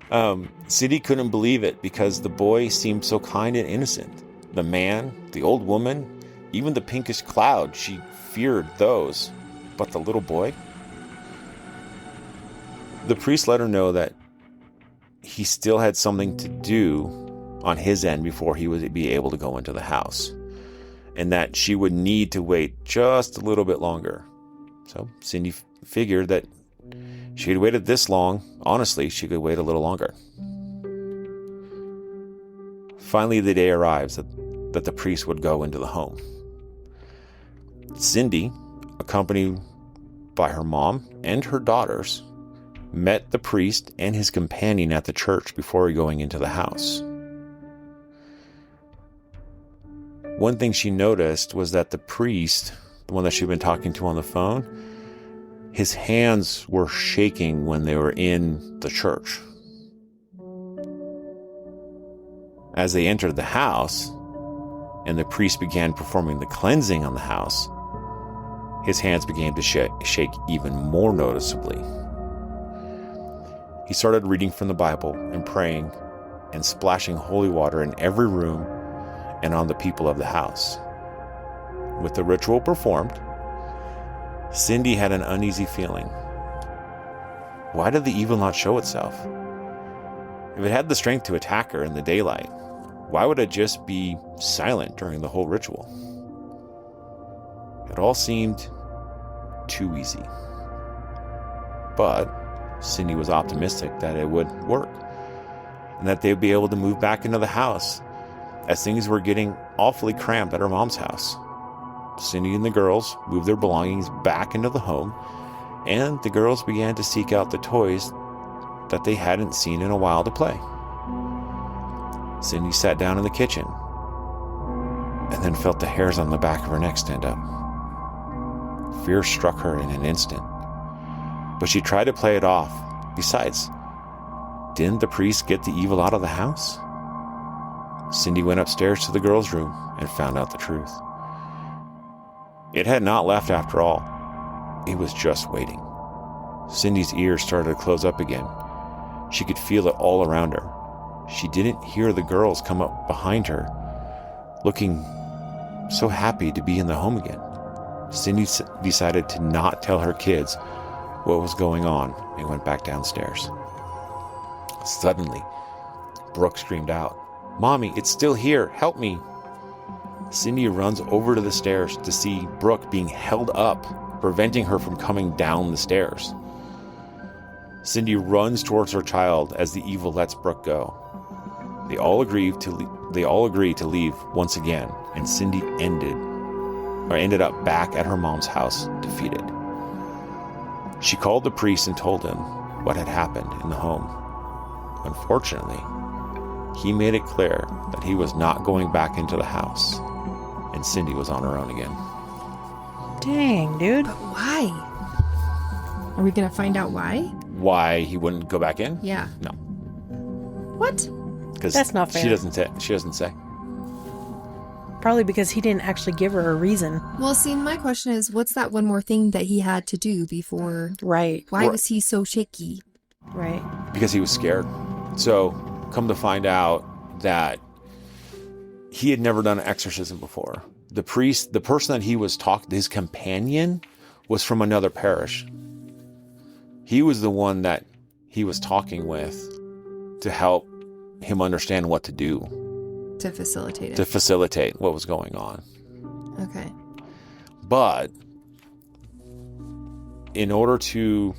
Cindy couldn't believe it because the boy seemed so kind and innocent. The man, the old woman, even the pinkish cloud, she feared those. But the little boy? The priest let her know that he still had something to do on his end before he would be able to go into the house, and that she would need to wait just a little bit longer. So Cindy figured that she had waited this long. Honestly, she could wait a little longer. Finally, the day arrives that the priest would go into the home. Cindy, accompanied by her mom and her daughters, met the priest and his companion at the church before going into the house. One thing she noticed was that the priest, the one that she'd been talking to on the phone, his hands were shaking when they were in the church. As they entered the house and the priest began performing the cleansing on the house, his hands began to shake even more noticeably. He started reading from the Bible and praying and splashing holy water in every room and on the people of the house. With the ritual performed, Cindy had an uneasy feeling. Why did the evil not show itself? If it had the strength to attack her in the daylight, why would it just be silent during the whole ritual? It all seemed too easy. But Cindy was optimistic that it would work and that they'd be able to move back into the house, as things were getting awfully cramped at her mom's house. Cindy and the girls moved their belongings back into the home, and the girls began to seek out the toys that they hadn't seen in a while to play. Cindy sat down in the kitchen and then felt the hairs on the back of her neck stand up. Fear struck her in an instant, but she tried to play it off. Besides, didn't the priest get the evil out of the house? Cindy went upstairs to the girls' room and found out the truth. It had not left after all. It was just waiting. Cindy's ears started to close up again. She could feel it all around her. She didn't hear the girls come up behind her, looking so happy to be in the home again. Cindy decided to not tell her kids what was going on and went back downstairs. Suddenly, Brooke screamed out, "Mommy, it's still here. Help me." Cindy runs over to the stairs to see Brooke being held up, preventing her from coming down the stairs. Cindy runs towards her child as the evil lets Brooke go. They all agree to leave once again, and Cindy ended up back at her mom's house, defeated. She called the priest and told him what had happened in the home. Unfortunately, he made it clear that he was not going back into the house, and Cindy was on her own again. Dang, dude. But why? Are we going to find out why? Why he wouldn't go back in? Yeah. No. What? Because That's not fair. She doesn't say. Probably because he didn't actually give her a reason. Well, see, my question is, what's that one more thing that he had to do before? Right. Why was he so shaky? Right. Because he was scared. So, come to find out that he had never done an exorcism before. The priest, the person that he was talking, his companion, was from another parish. He was the one that he was talking with to help him understand what to do. To facilitate it. To facilitate what was going on. Okay. But in order to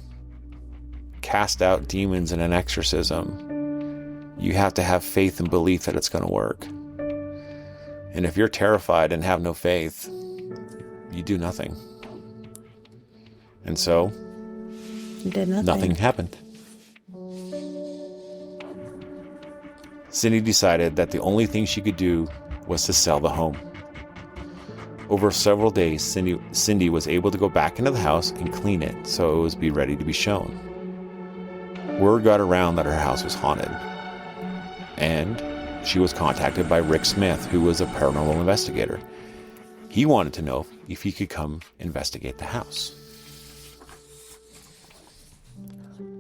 cast out demons in an exorcism, you have to have faith and belief that it's going to work. And if you're terrified and have no faith, you do nothing. And so, He did nothing. nothing happened. Cindy decided that the only thing she could do was to sell the home. Over several days, Cindy was able to go back into the house and clean it so it would be ready to be shown. Word got around that her house was haunted. and she was contacted by Rick Smith, who was a paranormal investigator. He wanted to know if he could come investigate the house.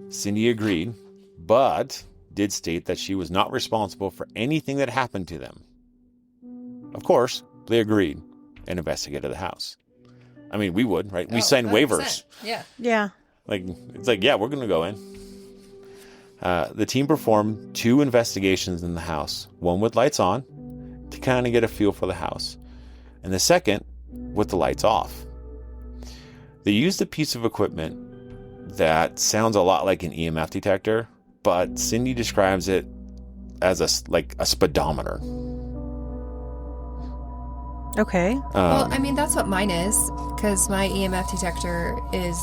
Cindy agreed, but did state that she was not responsible for anything that happened to them. Of course, they agreed and investigated the house. I mean, we would, right? We signed 100%. waivers. Yeah. Yeah. It's like, yeah, we're going to go in. The team performed 2 investigations in the house, one with lights on to kind of get a feel for the house, and the second with the lights off. They used a piece of equipment that sounds a lot like an EMF detector, but Cindy describes it as a speedometer. Okay. Well, I mean, that's what mine is, because my EMF detector is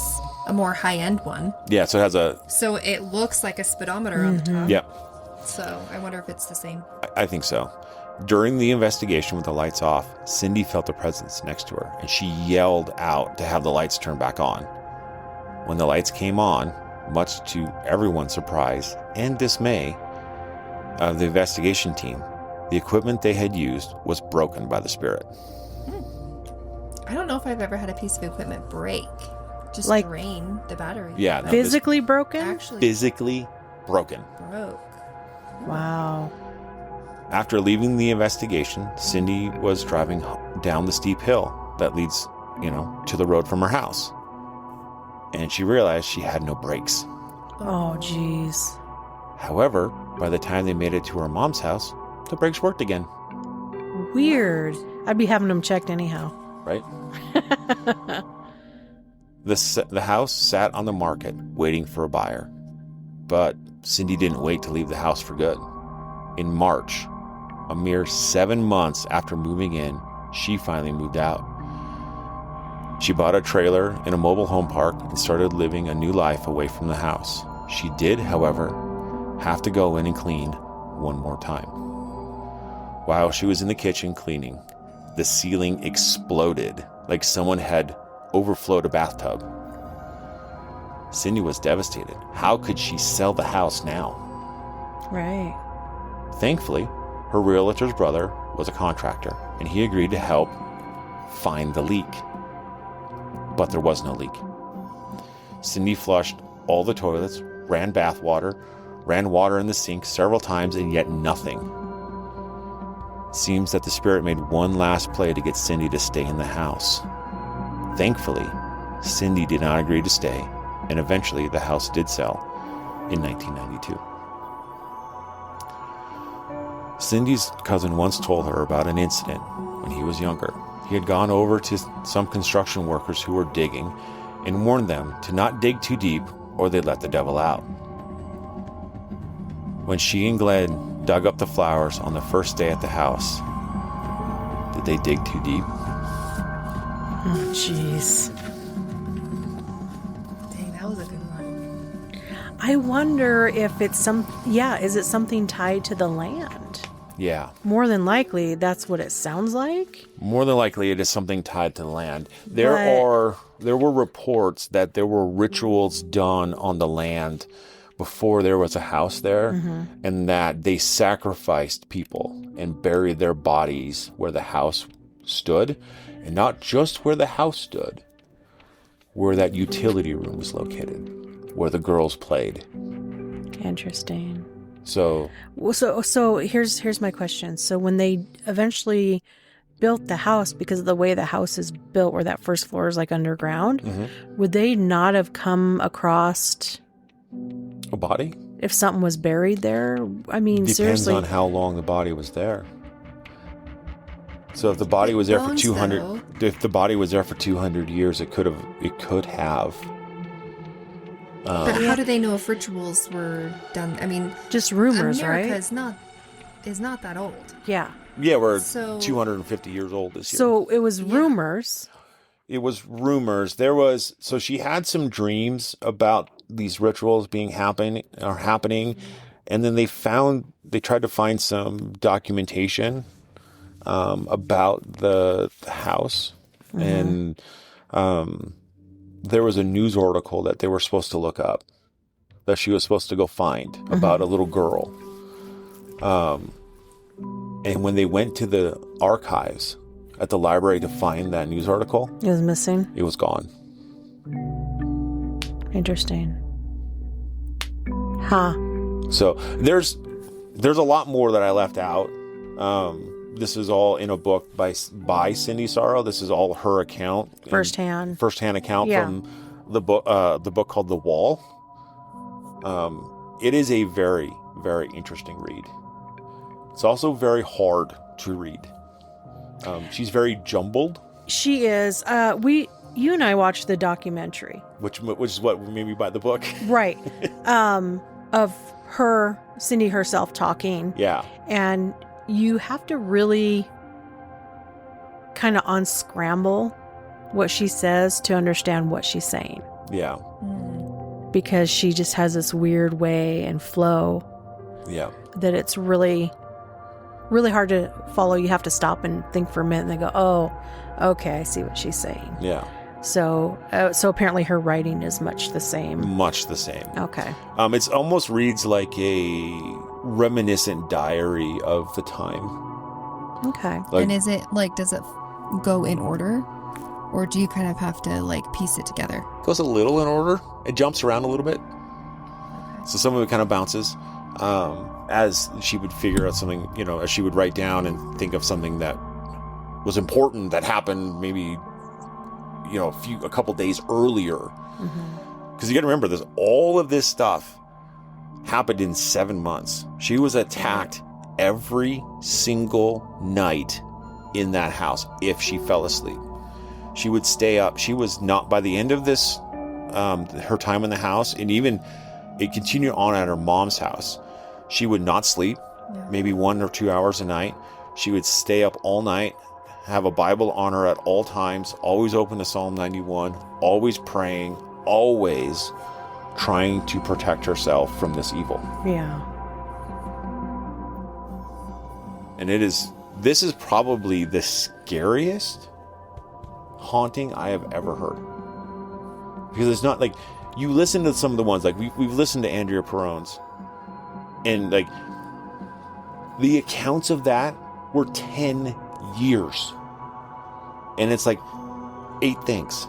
a more high-end one. Yeah, so it has a... So it looks like a speedometer on the top. Yep. So I wonder if it's the same. I think so. During the investigation with the lights off, Cindy felt a presence next to her, and she yelled out to have the lights turned back on. When the lights came on, much to everyone's surprise and dismay of the investigation team, the equipment they had used was broken by the spirit. I don't know if I've ever had a piece of equipment break. Just Like- drain the battery. Yeah, no, Physically broken? Actually physically broken. broke. Wow. After leaving the investigation, Cindy was driving down the steep hill that leads, to the road from her house. And she realized she had no brakes. Oh, jeez. However, by the time they made it to her mom's house, the brakes worked again, Weird. I'd be having them checked anyhow. right? The house sat on the market waiting for a buyer. But Cindy didn't wait to leave the house for good. In March, a mere 7 months after moving in, she finally moved out. She bought a trailer in a mobile home park and started living a new life away from the house. She did, however, have to go in and clean one more time. While she was in the kitchen cleaning, the ceiling exploded like someone had overflowed a bathtub. Cindy was devastated. How could she sell the house now? Right. Thankfully, her realtor's brother was a contractor, and he agreed to help find the leak. But there was no leak. Cindy flushed all the toilets, ran bath water, ran water in the sink several times, and yet nothing. Seems that the spirit made one last play to get Cindy to stay in the house. Thankfully, Cindy did not agree to stay, and eventually the house did sell in 1992. Cindy's cousin once told her about an incident when he was younger. He had gone over to some construction workers who were digging and warned them to not dig too deep or they'd let the devil out. When she and Glenn dug up the flowers on the first day at the house, did they dig too deep? Oh, jeez. Dang, that was a good one. I wonder if it's is it something tied to the land? Yeah. More than likely, that's what it sounds like. More than likely, it is something tied to the land. There were reports that there were rituals done on the land before there was a house there, and that they sacrificed people and buried their bodies where the house stood, and not just where the house stood, where that utility room was located, where the girls played. Interesting. So here's my question. So when they eventually built the house, because of the way the house is built, where that first floor is like underground, would they not have come across a body? If something was buried there? I mean, Depends seriously. on how long the body was there. So if the body was there for 200, if the body was there for 200 years, it could have. But how do they know if rituals were done? I mean, just rumors, America right? is not that old. Yeah. Yeah, we're So- 250 years old this year. So it was rumors. It was rumors. So she had some dreams about these rituals happening, and then they tried to find some documentation about the house, and there was a news article that they were supposed to look up, that she was supposed to go find about a little girl. And when they went to the archives at the library to find that news article, It was missing. it was gone. Interesting. Huh. So there's a lot more that I left out. This is all in a book by Cindy Sarro. This is all her account, Firsthand account Yeah. from the book called The Wall. It is a very, very interesting read. It's also very hard to read. She's very jumbled. She is. You and I watched the documentary. Which is what made me buy the book. Right. Of her, Cindy herself talking. Yeah. And you have to really kind of unscramble what she says to understand what she's saying. Yeah. Because she just has this weird way and flow. Yeah. That it's really, really hard to follow. You have to stop and think for a minute and then go, oh, okay, I see what she's saying. Yeah. So apparently her writing is much the same. Much the same. Okay. It's almost reads like a reminiscent diary of the time. Okay. And is it like, does it go in order? Or do you kind of have to like piece it together? Goes a little in order. It jumps around a little bit. So some of it kind of bounces. As she would figure out something, as she would write down and think of something that was important that happened maybe, a couple days earlier. Because you got to remember, all of this stuff happened in 7 months. She was attacked every single night in that house if she fell asleep. She would stay up. She was not, by the end of this, her time in the house, and even it continued on at her mom's house. She would not sleep, maybe 1 or 2 hours a night. She would stay up all night, have a Bible on her at all times, always open to Psalm 91, always praying, always trying to protect herself from this evil. Yeah. And this is probably the scariest haunting I have ever heard. Because it's not like, you listen to some of the ones, like we've listened to Andrea Perron's, and like the accounts of that were 10 years. And it's like 8 things.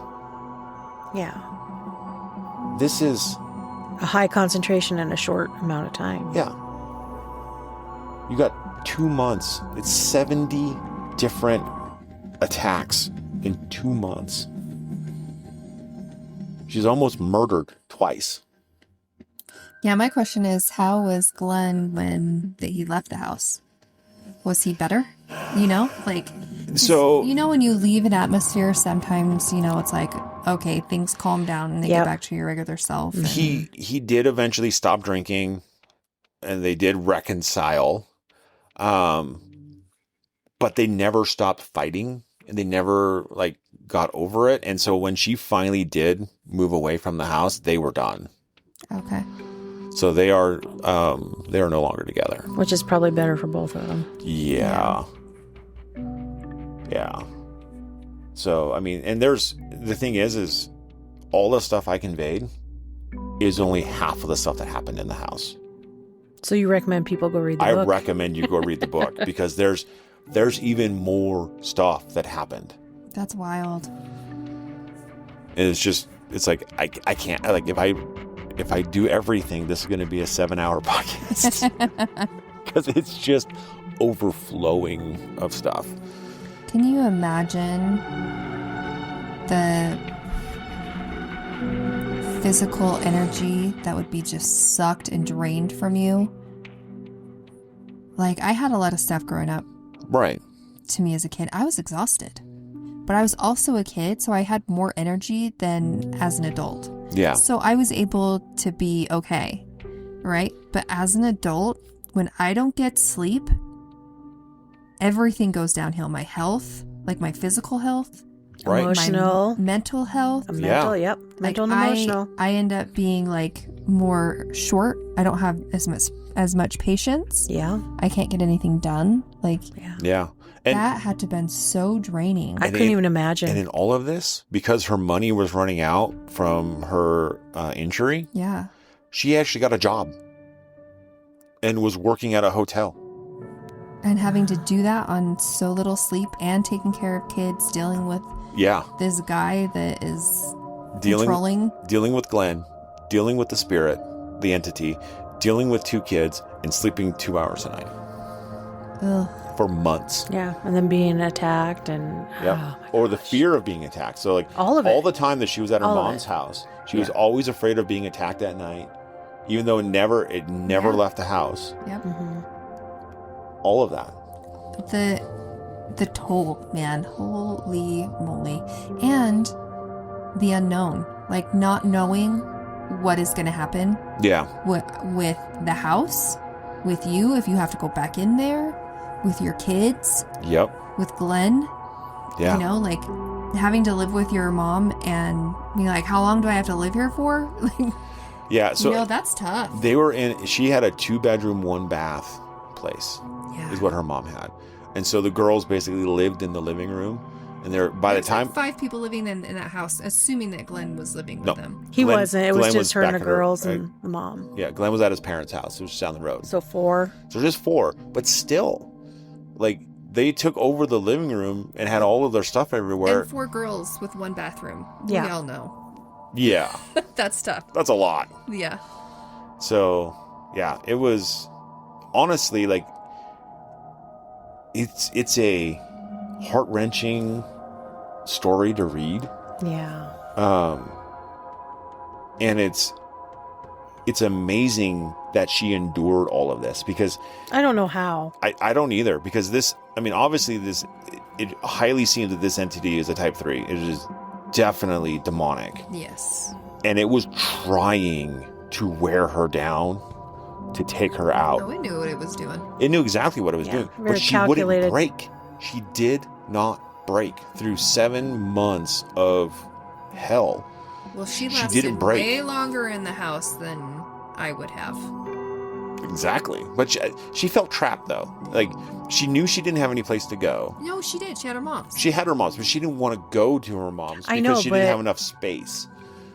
Yeah. This is A high concentration in a short amount of time. Yeah. You got 2 months. It's 70 different attacks in 2 months. She's almost murdered twice. Yeah, my question is, how was Glenn when he left the house? Was he better? So when you leave an atmosphere, sometimes, it's like, okay, things calm down and they get back to your regular self. And... He did eventually stop drinking, and they did reconcile. But they never stopped fighting, and they never got over it. And so when she finally did move away from the house, they were done. Okay. So they are no longer together. Which is probably better for both of them. Yeah. So, and the thing is all the stuff I conveyed is only half of the stuff that happened in the house. So you recommend people go read the book? I recommend you go read the book because there's even more stuff that happened. That's wild. And it's like, I can't, if I do everything, this is going to be a 7-hour podcast because it's just overflowing of stuff. Can you imagine the physical energy that would be just sucked and drained from you? I had a lot of stuff growing up. Right. To me as a kid, I was exhausted. But I was also a kid, so I had more energy than as an adult. Yeah. So I was able to be okay, right? But as an adult, when I don't get sleep, everything goes downhill. My health, my physical health, right. Emotional, my mental health. Mental, yep. Mental and emotional. I end up being more short. I don't have as much patience. Yeah. I can't get anything done. Yeah. And that had to have been so draining. I couldn't even imagine. And in all of this, because her money was running out from her injury, yeah, she actually got a job and was working at a hotel. And having to do that on so little sleep and taking care of kids, dealing with this guy that is controlling. Dealing with Glenn, dealing with the spirit, the entity, dealing with 2 kids, and sleeping 2 hours a night. Ugh. For months. Yeah, and then being attacked and... Or the fear of being attacked. So like all of it. All the time that she was at her mom's house, she was always afraid of being attacked at night, even though it never left the house. Yep. Mm-hmm. All of that. The toll, man. Holy moly. And the unknown. Like not knowing what is going to happen. Yeah. With the house, with you, if you have to go back in there, with your kids. Yep. With Glenn. Yeah. You know, like having to live with your mom and being like, how long do I have to live here for? Yeah. So you know, that's tough. She had a 2-bedroom, 1-bath place. Yeah. Is what her mom had. And so the girls basically lived in the living room. And by the time... Like 5 people living in that house, assuming that Glenn was living with them. He wasn't. It was Glenn just her and the back at girls and the mom. Yeah, Glenn was at his parents' house. It was just down the road. So 4. So just 4. But still, like, they took over the living room and had all of their stuff everywhere. And 4 girls with 1 bathroom. Yeah. We all know. Yeah. That's tough. That's a lot. Yeah. So, yeah, it was... Honestly, like... It's a heart-wrenching story to read. Yeah. And it's amazing that she endured all of this, because I don't know how. I don't either, because obviously it highly seems that this entity is a type 3. It is definitely demonic. Yes. And it was trying to wear her down, to take her out. Oh, it knew what it was doing. It knew exactly what it was doing. Very But she calculated. wouldn't break. She did not break through 7 months of hell. Well, she didn't lasted break. way longer in the house than I would have. Exactly. But she felt trapped, though. Like, she knew she didn't have any place to go. No, she did. She had her mom's. She had her mom's, but she didn't want to go to her mom's I because know, she but didn't have enough space.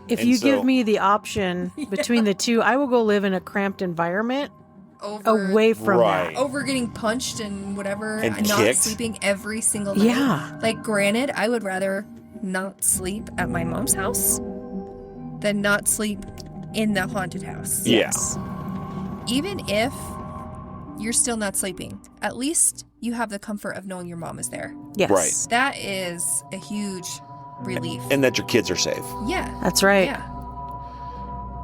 If you give me the option between the 2, I will go live in a cramped environment away from that. Over getting punched and whatever. And not kicked. Sleeping every single night. Yeah. Like, granted, I would rather not sleep at my mom's house than not sleep in the haunted house. Yeah. Even if you're still not sleeping, at least you have the comfort of knowing your mom is there. Yes. Right. That is a huge relief. And that your kids are safe. Yeah. That's right. Yeah.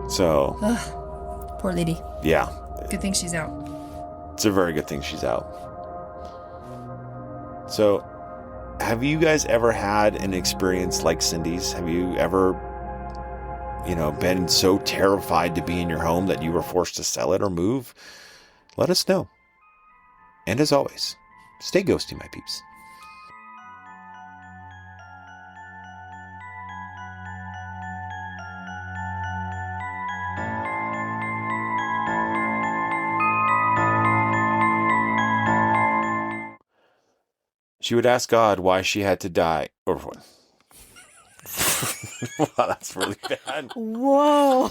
So. Ugh, poor lady. Yeah. Good thing she's out. It's a very good thing she's out. So, have you guys ever had an experience like Cindy's? Have you ever, been so terrified to be in your home that you were forced to sell it or move? Let us know. And as always, stay ghosty, my peeps. She would ask God why she had to die. Or what? Wow, that's really bad. Whoa.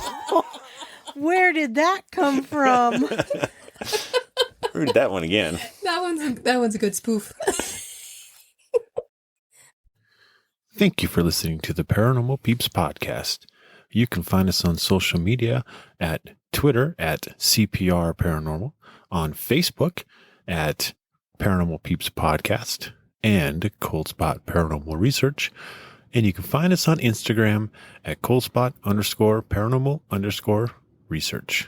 Where did that come from? Heard that one again. That one's a good spoof. Thank you for listening to the Paranormal Peeps podcast. You can find us on social media at Twitter at CPR Paranormal, on Facebook at Paranormal Peeps Podcast and Cold Spot Paranormal Research. And you can find us on Instagram at coldspot_paranormal_research.